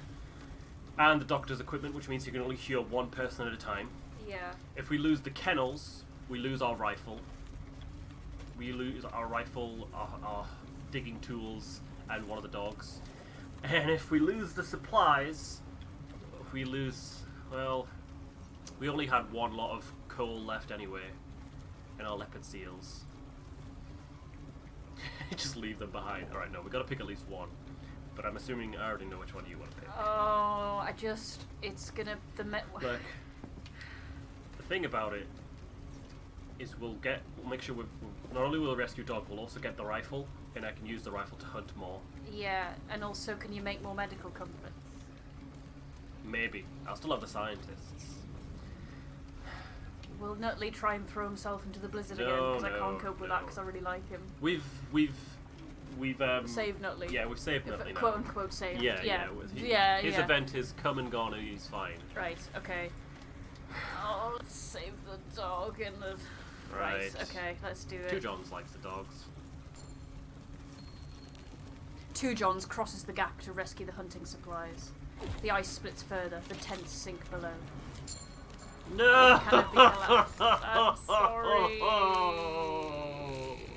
And the doctor's equipment, which means you can only cure one person at a time. Yeah. If we lose the kennels, we lose our rifle. We lose our rifle, our digging tools, and one of the dogs. And if we lose the supplies, we lose, well, we only had one lot of coal left anyway, and our leopard seals. Just leave them behind. Alright, no, we gotta pick at least one. But I'm assuming I already know which one you want to pick. Oh, it's gonna, Look, the thing about it is we'll make sure not only will rescue dog, we'll also get the rifle, and I can use the rifle to hunt more. Yeah, and also can you make more medical comforts? Maybe. I'll still have the scientists. Will Nutley try and throw himself into the blizzard No, again? Because I no, can't cope with no. that because I really like him. We've Saved Nutley. Yeah, we've saved Nutley now. Quote unquote saved. Yeah. His event has come and gone and he's fine. Right, okay. Oh, let's save the dog and the... Right, okay, let's do it. Two Johns likes the dogs. Two Johns crosses the gap to rescue the hunting supplies. The ice splits further, the tents sink below. No! Can it be the last? I'm sorry.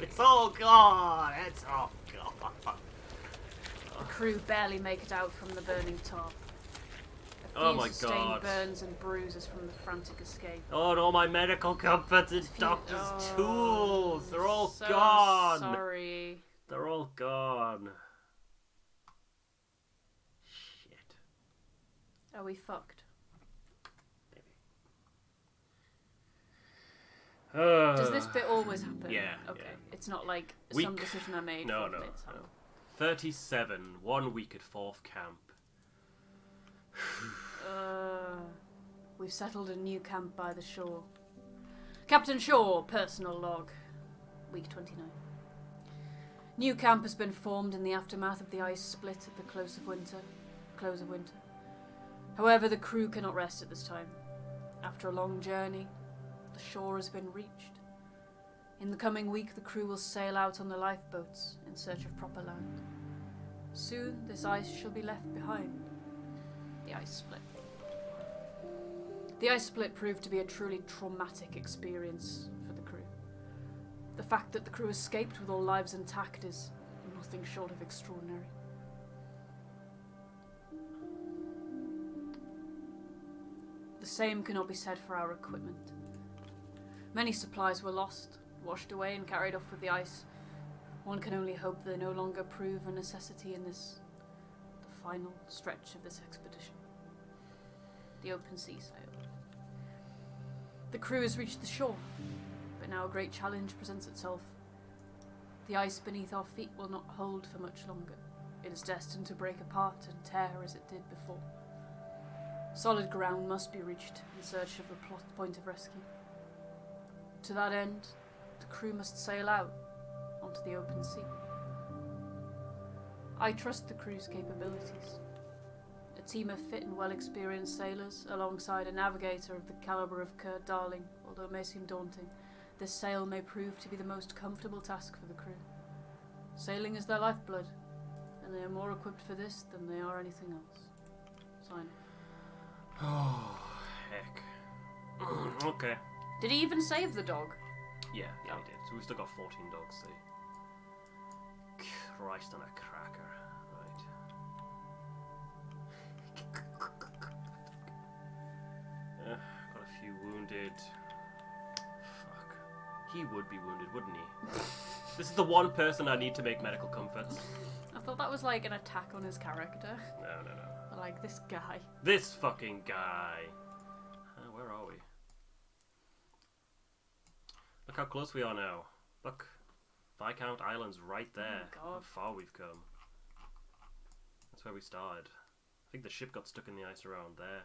It's all gone! It's all gone! The crew barely make it out from the burning top. A Oh my sustained god. burns and bruises from the frantic escape. Oh, and all my medical comforts and doctor's tools. They're all so gone. Sorry. They're all gone. Shit. Are we fucked? Does this bit always happen? Yeah. Okay. Yeah. It's not like Week. some decision I made. No, 4 no, minutes no. happened. 37. 1 week at 4th camp. We've settled a new camp by the shore. Captain Shaw, personal log. Week 29. New camp has been formed in the aftermath of the ice split at the close of winter. However, the crew cannot rest at this time. After a long journey, the shore has been reached. In the coming week, the crew will sail out on the lifeboats in search of proper land. Soon, this ice shall be left behind. The ice split. The ice split proved to be a truly traumatic experience for the crew. The fact that the crew escaped with all lives intact is nothing short of extraordinary. The same cannot be said for our equipment. Many supplies were lost, washed away and carried off with the ice. One can only hope they no longer prove a necessity in the final stretch of this expedition. The open sea sail. The crew has reached the shore, but now a great challenge presents itself. The ice beneath our feet will not hold for much longer. It is destined to break apart and tear as it did before. Solid ground must be reached in search of a point of rescue. To that end, the crew must sail out onto the open sea. I trust the crew's capabilities. A team of fit and well-experienced sailors, alongside a navigator of the caliber of Curt Darling, although it may seem daunting, this sail may prove to be the most comfortable task for the crew. Sailing is their lifeblood, and they are more equipped for this than they are anything else. Sign. Oh, heck. Okay. Did he even save the dog? Yeah, he did. So we've still got 14 dogs, see. Christ on a cracker. Right. Got a few wounded. Fuck. He would be wounded, wouldn't he? This is the one person I need to make medical comforts. I thought that was like an attack on his character. No. Like, this guy. This fucking guy. Where are we? Look how close we are now. Look. Viscount Island's right there. Oh my God. How far we've come. That's where we started. I think the ship got stuck in the ice around there.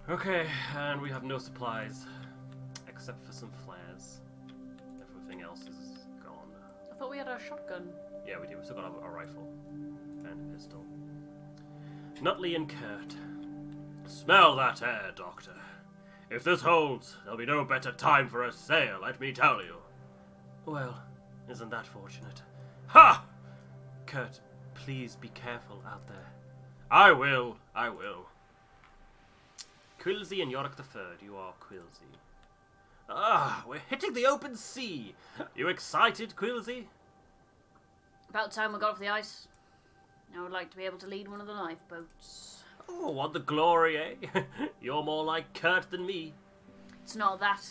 Okay, and we have no supplies. Except for some flares. Everything else is gone. I thought we had our shotgun. Yeah, we do. We've still got a rifle. And a pistol. Nutley and Curt. Smell that air, Doctor. If this holds, there'll be no better time for a sail, let me tell you. Well, isn't that fortunate? Ha! Curt, please be careful out there. I will. Quilsey and Yorick III, you are Quilsey. Ah, we're hitting the open sea. You excited, Quilsey? About time we got off the ice. I would like to be able to lead one of the lifeboats. Oh, what the glory, eh? You're more like Curt than me. It's not that.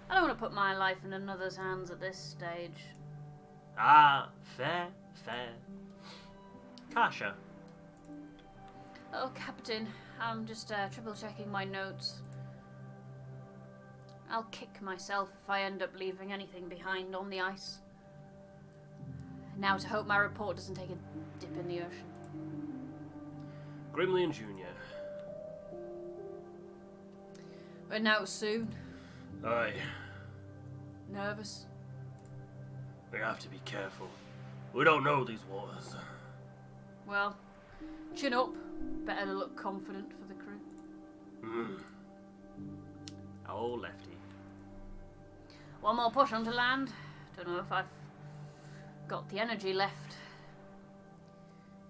I don't want to put my life in another's hands at this stage. Ah, fair. Kasha. Oh, Captain, I'm just triple checking my notes. I'll kick myself if I end up leaving anything behind on the ice. Now to hope my report doesn't take a dip in the ocean. Grimley and Jr. But now soon. Aye. Nervous. We have to be careful. We don't know these waters. Well, chin up. Better to look confident for the crew. Oh, Lefty. One more push onto land. Don't know if I've got the energy left.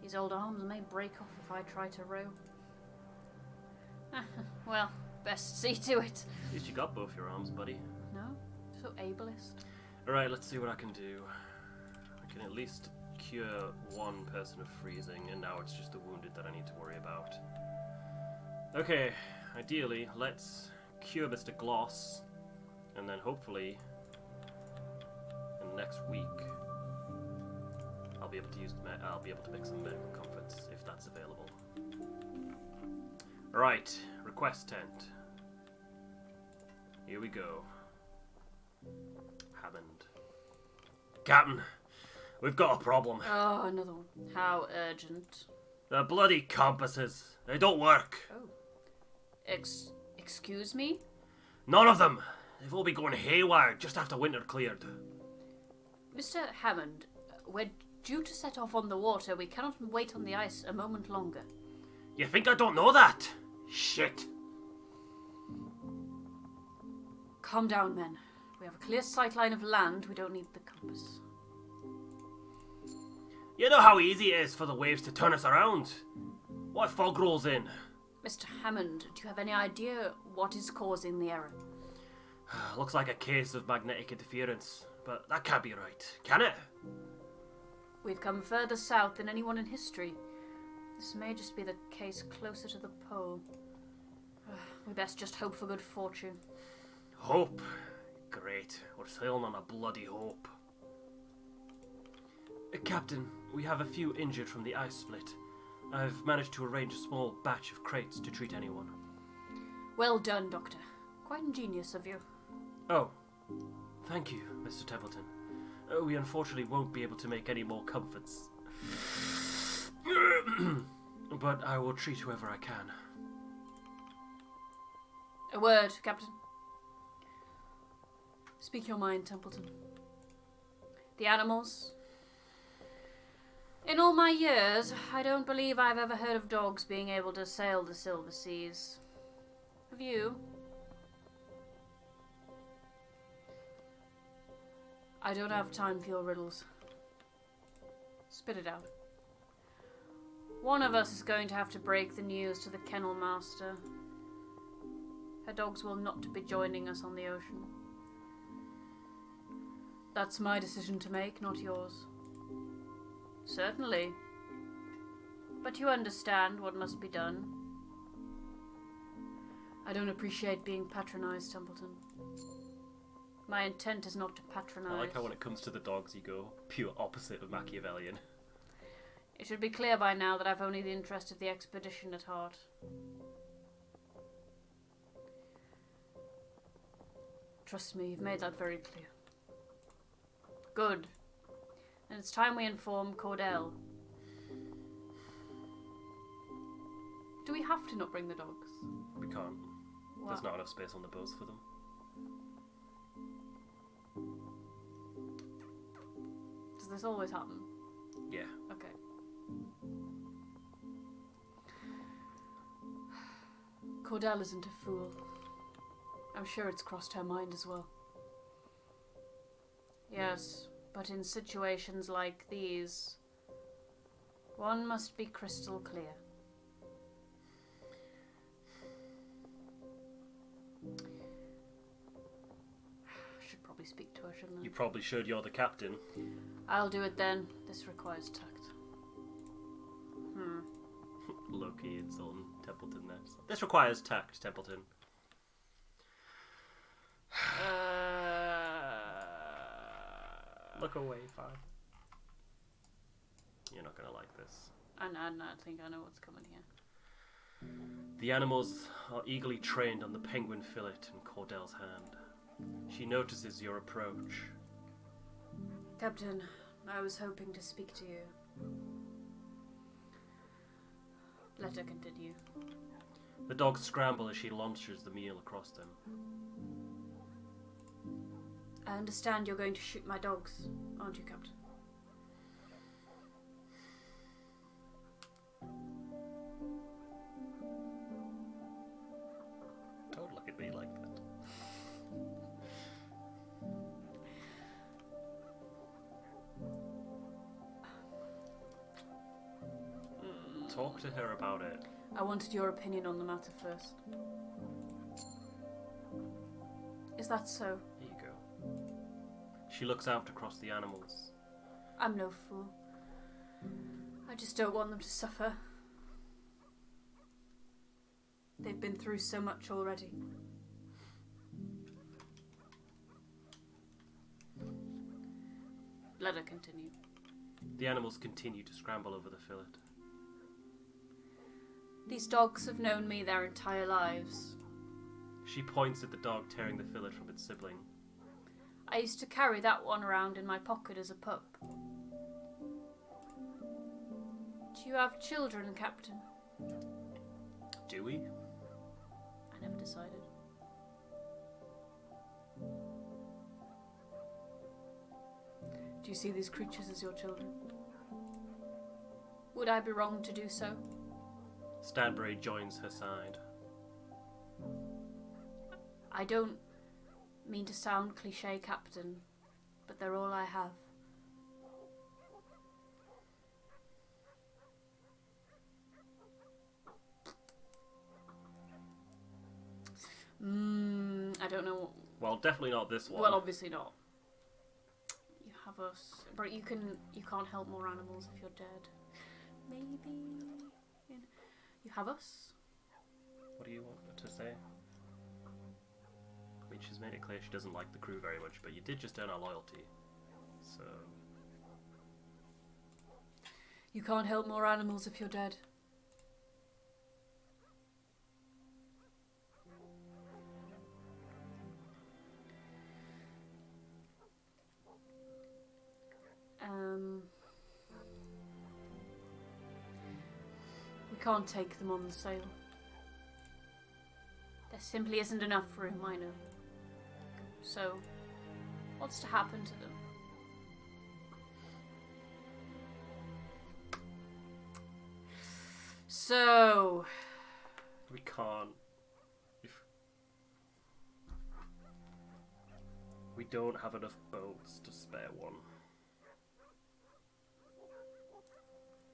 These old arms may break off if I try to row. Well, best see to it. At least you got both your arms, buddy. No? So ableist. Alright, let's see what I can do. I can at least cure one person of freezing, and now it's just the wounded that I need to worry about. Okay, ideally, let's cure Mr. Gloss, and then hopefully, in the next week, I'll be able to make some medical comforts if that's available. Right, request tent. Here we go. Hammond. Captain, we've got a problem. Oh, another one. How urgent? The bloody compasses. They don't work. Oh. Excuse me? None of them. They've all been going haywire just after winter cleared. Mr. Hammond, we're due to set off on the water. We cannot wait on the ice a moment longer. You think I don't know that? Shit. Calm down, men. We have a clear sight line of land. We don't need the compass. You know how easy it is for the waves to turn us around? What if fog rolls in? Mr. Hammond, do you have any idea what is causing the error? Looks like a case of magnetic interference, but that can't be right, can it? We've come further south than anyone in history. This may just be the case closer to the pole. We best just hope for good fortune. Hope? Great. We're sailing on a bloody hope. Captain, we have a few injured from the ice split. I've managed to arrange a small batch of crates to treat anyone. Well done, Doctor. Quite ingenious of you. Oh, thank you, Mr. Templeton. We unfortunately won't be able to make any more comforts. But I will treat whoever I can. A word, Captain. Speak your mind, Templeton. The animals. In all my years, I don't believe I've ever heard of dogs being able to sail the Silver Seas. Have you? I don't have time for your riddles. Spit it out. One of us is going to have to break the news to the kennel master. Her dogs will not be joining us on the ocean. That's my decision to make, not yours. Certainly. But you understand what must be done. I don't appreciate being patronized, Templeton. My intent is not to patronize. I like how when it comes to the dogs you go pure opposite of Machiavellian. It should be clear by now that I've only the interest of the expedition at heart. Trust me, you've made that very clear. Good. And it's time we inform Cordell. Do we have to not bring the dogs? We can't. Wow. There's not enough space on the boats for them. Does this always happen? Yeah. Okay. Cordell isn't a fool. I'm sure it's crossed her mind as well. Yes, but in situations like these, one must be crystal clear. I should probably speak to her, shouldn't I? You probably should, you're the captain. I'll do it then. This requires tact. Low-key insulting Templeton there. This requires tact, Templeton. Look away, Father. You're not gonna like this. I think I know what's coming here. The animals are eagerly trained on the penguin fillet in Cordell's hand. She notices your approach. Captain, I was hoping to speak to you. Let her continue. The dogs scramble as she launches the meal across them. I understand you're going to shoot my dogs, aren't you, Captain? Don't look at me like that. Talk to her about it. I wanted your opinion on the matter first. Is that so? Here you go. She looks out across the animals. I'm no fool. I just don't want them to suffer. They've been through so much already. Let her continue. The animals continue to scramble over the fillet. These dogs have known me their entire lives. She points at the dog tearing the fillet from its sibling. I used to carry that one around in my pocket as a pup. Do you have children, Captain? Do we? I never decided. Do you see these creatures as your children? Would I be wrong to do so? Stanbury joins her side. I don't mean to sound cliché, Captain, but they're all I have. I don't know. Well, definitely not this one. Well, obviously not. You have us, but you can't help more animals if you're dead. Maybe you have us. What do you want to say? I mean, she's made it clear she doesn't like the crew very much, but you did just earn our loyalty, so... You can't help more animals if you're dead. We can't take them on the sail. There simply isn't enough room, I know. So, what's to happen to them? So... We can't. We don't have enough boats to spare one.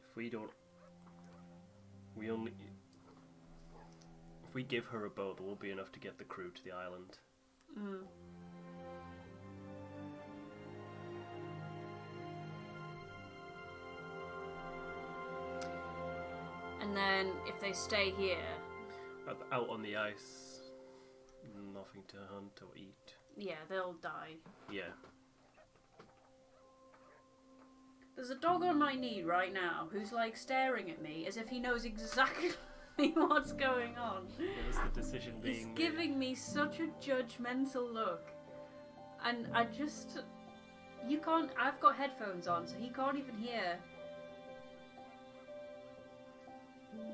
If we don't... We only... If we give her a boat, there won't be enough to get the crew to the island. And then, if they stay here... Out on the ice, nothing to hunt or eat. Yeah, they'll die. Yeah. There's a dog on my knee right now who's like staring at me as if he knows exactly what's going on. What was the decision being He's made? giving me such a judgmental look. And I just... You can't... I've got headphones on, so he can't even hear.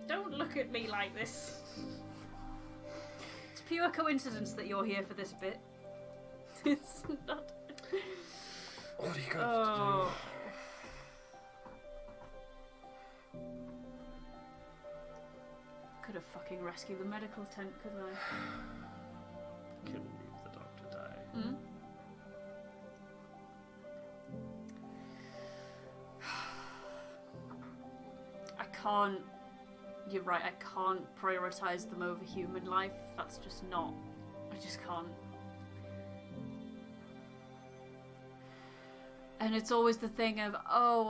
Don't look at me like this. It's pure coincidence that you're here for this bit. It's not... What are you going to do? Could have fucking rescued the medical tent, couldn't I? Couldn't leave the dog to die. I can't... You're right, I can't prioritise them over human life. That's just not... I just can't. And it's always the thing of, oh,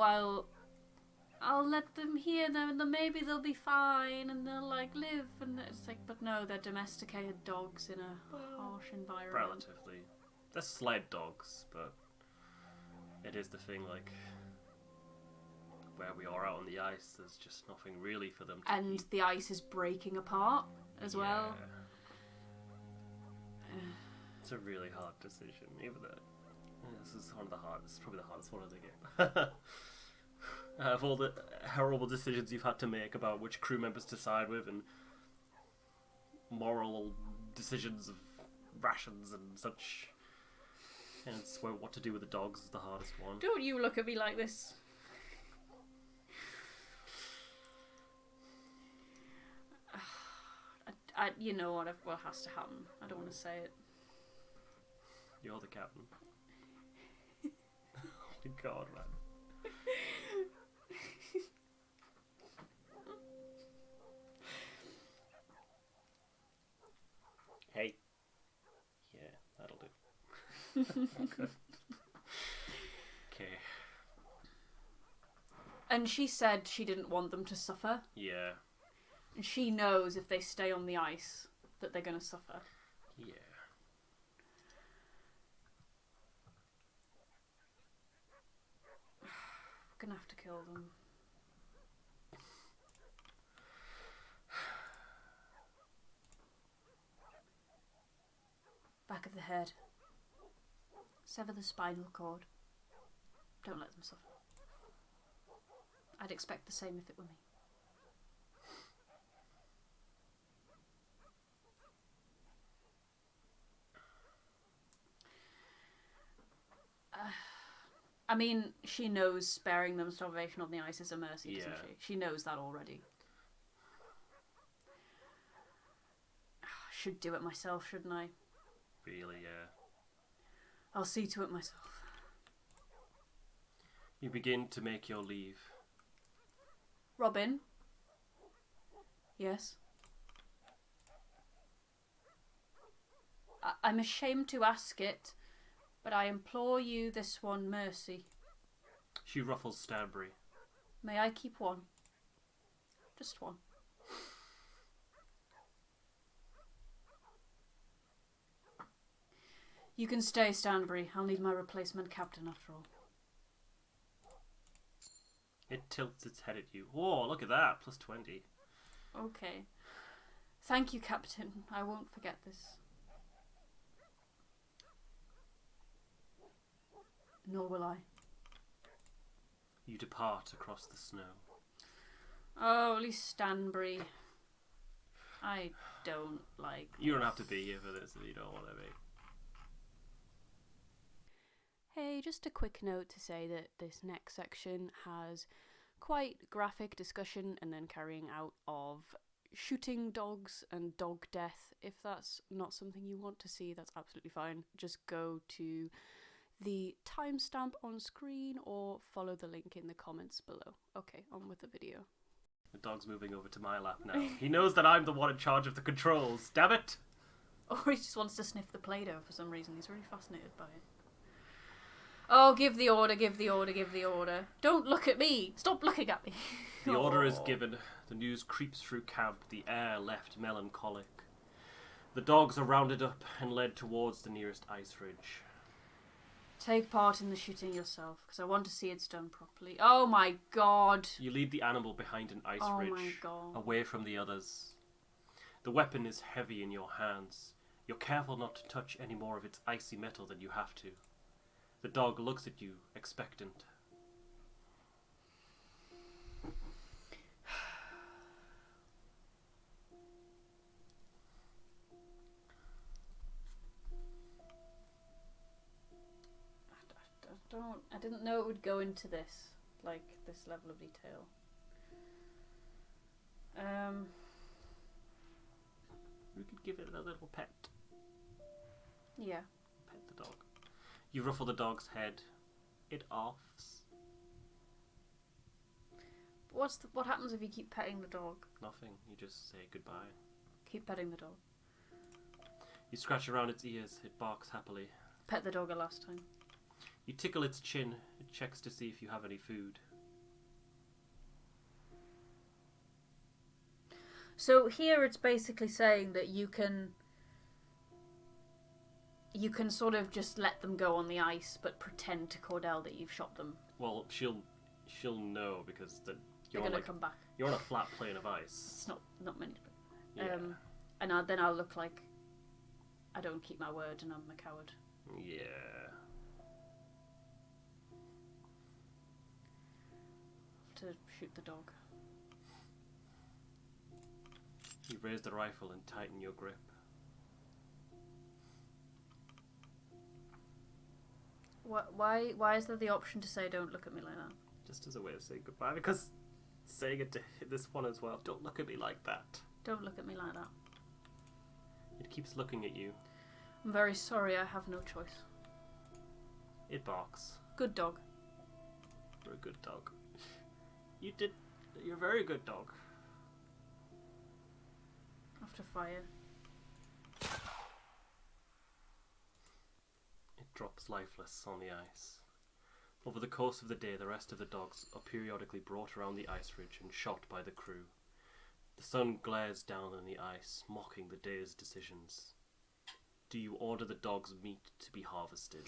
I'll let them hear them and then maybe they'll be fine and they'll like live, and it's like, but no, they're domesticated dogs in a harsh environment. Relatively. They're sled dogs, but it is the thing, like, where we are out on the ice, there's just nothing really for them to And eat. the ice is breaking apart as well. It's a really hard decision, even though this is one of the hardest, probably the hardest one of the game. Of all the horrible decisions you've had to make about which crew members to side with and moral decisions of rations and such, and it's what to do with the dogs is the hardest one. Don't you look at me like this. You know what has to happen. I don't want to say it. You're the captain. Oh my god, man. Hey. Yeah, that'll do. Okay. And she said she didn't want them to suffer. Yeah. And she knows if they stay on the ice that they're going to suffer. Yeah. We're going to have to kill them. Back of the head. Sever the spinal cord. Don't let them suffer. I'd expect the same if it were me. I mean, she knows sparing them starvation on the ice is a mercy, doesn't she? She knows that already. I should do it myself, shouldn't I? Really, yeah. I'll see to it myself. You begin to make your leave. Robin? Yes? I'm ashamed to ask it, but I implore you this one mercy. She ruffles Stanbury. May I keep one? Just one. You can stay, Stanbury. I'll need my replacement captain after all. It tilts its head at you. Whoa, look at that. Plus 20. Okay. Thank you, Captain. I won't forget this. Nor will I. You depart across the snow. Oh, at least Stanbury. I don't like this. You don't have to be here for this if you don't want to be. Hey, just a quick note to say that this next section has quite graphic discussion and then carrying out of shooting dogs and dog death. If that's not something you want to see, that's absolutely fine. Just go to the timestamp on screen or follow the link in the comments below. Okay, on with the video. The dog's moving over to my lap now. He knows that I'm the one in charge of the controls. Damn it! Or he just wants to sniff the Play-Doh for some reason. He's really fascinated by it. Oh, give the order, give the order, give the order. Don't look at me! Stop looking at me! The order is given. The news creeps through camp. The air left melancholic. The dogs are rounded up and led towards the nearest ice ridge. Take part in the shooting yourself, because I want to see it's done properly. Oh my god! You lead the animal behind an ice Oh ridge, my god. away from the others. The weapon is heavy in your hands. You're careful not to touch any more of its icy metal than you have to. The dog looks at you, expectant. I didn't know it would go into this, like, this level of detail. We could give it a little pet. Yeah. Pet the dog. You ruffle the dog's head. It offs. What happens if you keep petting the dog? Nothing. You just say goodbye. Keep petting the dog. You scratch around its ears. It barks happily. Pet the dog a last time. You tickle its chin. It checks to see if you have any food. So here it's basically saying that you can sort of just let them go on the ice, but pretend to Cordell that you've shot them. Well, she'll know because They're you're gonna like, come back. you're on a flat plane of ice. It's not many. Yeah. And then I'll look like I don't keep my word and I'm a coward. Yeah. To shoot the dog. You raise the rifle and tighten your grip. Why is there the option to say don't look at me like that? Just as a way of saying goodbye, because saying it to this one as well. Don't look at me like that. Don't look at me like that. It keeps looking at you. I'm very sorry, I have no choice. It barks. Good dog. You're a good dog. You're a very good dog. After fire. It drops lifeless on the ice. Over the course of the day, the rest of the dogs are periodically brought around the ice ridge and shot by the crew. The sun glares down on the ice, mocking the day's decisions. Do you order the dog's meat to be harvested?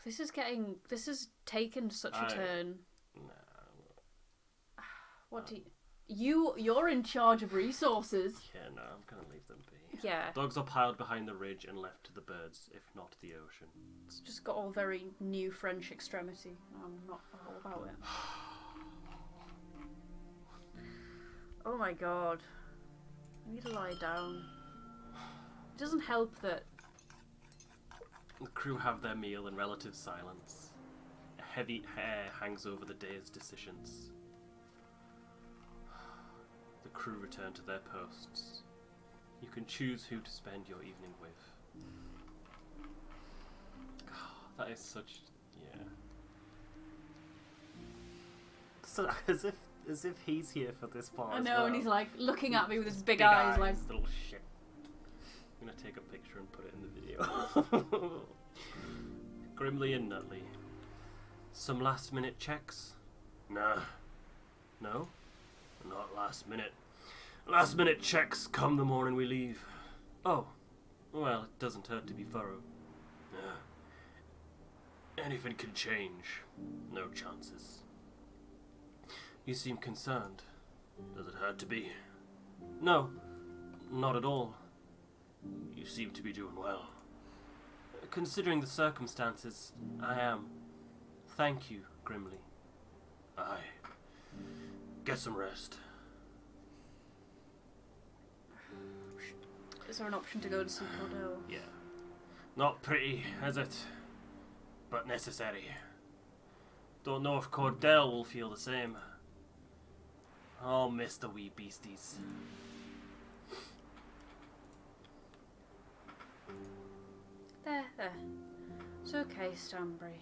This is taken such a turn. Nah. What do you're in charge of resources. Yeah, no, I'm gonna leave them be. Yeah. Dogs are piled behind the ridge and left to the birds, if not the ocean. It's just got all very new French extremity. I'm not all about it. Oh my god. I need to lie down. It doesn't help that The crew have their meal in relative silence. A heavy air hangs over the day's decisions. The crew return to their posts. You can choose who to spend your evening with. That is such... yeah. So, as if he's here for this part. I as know, well. and he's like looking at me with his big eyes, eyes, like little shit. I'm gonna take a picture and put it in the video. Grimly and Nutley. Some last minute checks? Nah, No? not last minute. Last minute checks come the morning we leave. Oh. Well, it doesn't hurt to be thorough. Anything can change. No chances. You seem concerned. Does it hurt to be? No, not at all. You seem to be doing well. Considering the circumstances, I am. Thank you, Grimly. Aye. Get some rest. is there an option to go to see Cordell? Yeah. Not pretty, is it? But necessary. Don't know if Cordell will feel the same. I'll miss the wee beasties. There. It's okay, Stanbury.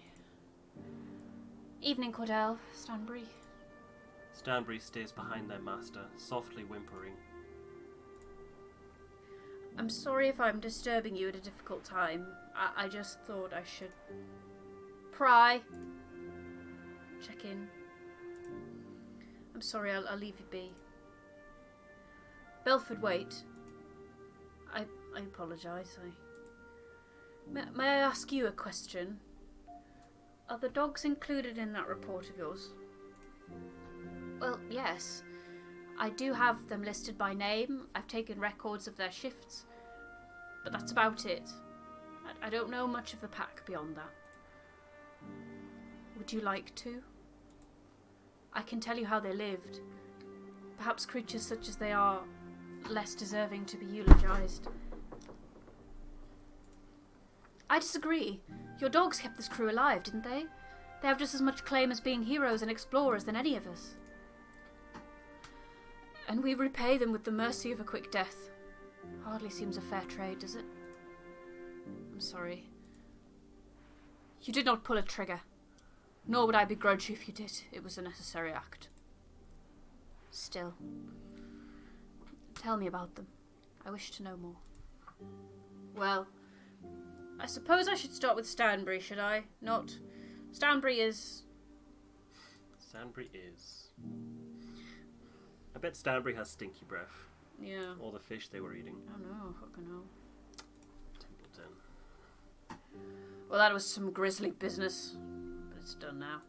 Evening, Cordell. Stanbury. Stanbury stays behind their master, softly whimpering. I'm sorry if I'm disturbing you at a difficult time. I just thought I should pry. Check in. I'm sorry, I'll leave you be. Belford, wait. I apologise. May I ask you a question? Are the dogs included in that report of yours? Well, yes. I do have them listed by name. I've taken records of their shifts. But that's about it. I don't know much of the pack beyond that. Would you like to? I can tell you how they lived. Perhaps creatures such as they are less deserving to be eulogized. I disagree. Your dogs kept this crew alive, didn't they? They have just as much claim as being heroes and explorers than any of us. And we repay them with the mercy of a quick death. Hardly seems a fair trade, does it? I'm sorry. You did not pull a trigger. Nor would I begrudge you if you did. It was a necessary act. Still. Tell me about them. I wish to know more. Well, I suppose I should start with Stanbury, should I? Not... Stanbury is... Stanbury is... I bet Stanbury has stinky breath. Yeah. All the fish they were eating. I don't know, fucking hell. Templeton. Well, that was some grisly business. But it's done now.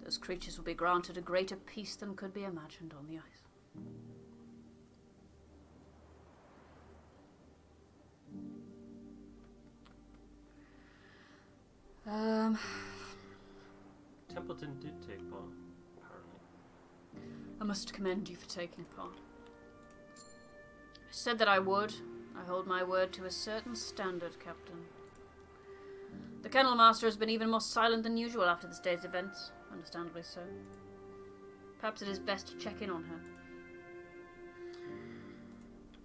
Those creatures will be granted a greater peace than could be imagined on the ice. Templeton did take part, apparently. I must commend you for taking part. I said that I would. I hold my word to a certain standard, Captain. The Kennel Master has been even more silent than usual after this day's events, understandably so. Perhaps it is best to check in on her.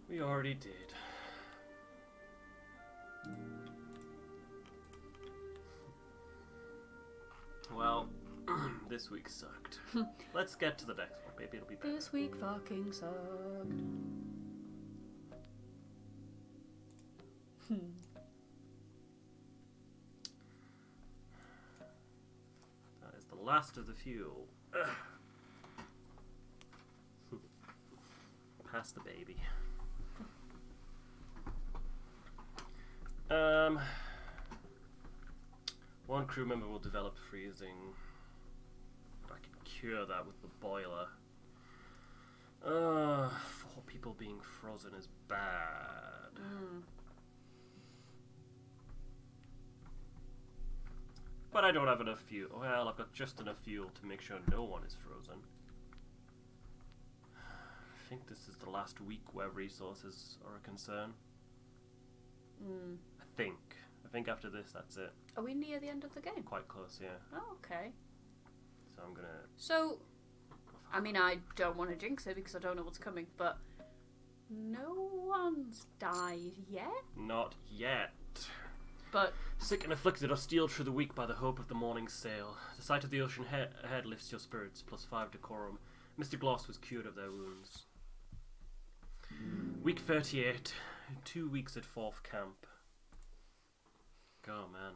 We already did. Well, this week sucked. Let's get to the next one. Maybe it'll be better. This week fucking sucked. last of the fuel. Ugh. Pass the baby. One crew member will develop freezing. I can cure that with the boiler. 4 people being frozen is bad. But I don't have enough fuel. Well, I've got just enough fuel to make sure no one is frozen. I think this is the last week where resources are a concern. I think after this, that's it. Are we near the end of the game? Quite close, yeah. Oh, okay. So I'm gonna... So, I mean, I don't want to jinx it because I don't know what's coming, but no one's died yet? Not yet. But... Sick and afflicted are steeled through the week by the hope of the morning's sail. The sight of the ocean ahead lifts your spirits, +5 decorum. Mr. Gloss was cured of their wounds. Week 38. 2 weeks at 4th camp. Oh, man.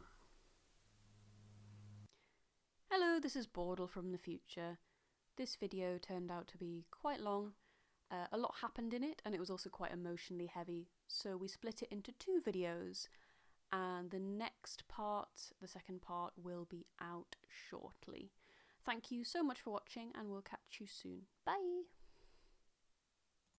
Hello, this is Boredom from the future. This video turned out to be quite long. A lot happened in it, and it was also quite emotionally heavy, so we split it into 2 videos, and the next part, the second part, will be out shortly. Thank you so much for watching, and we'll catch you soon. Bye!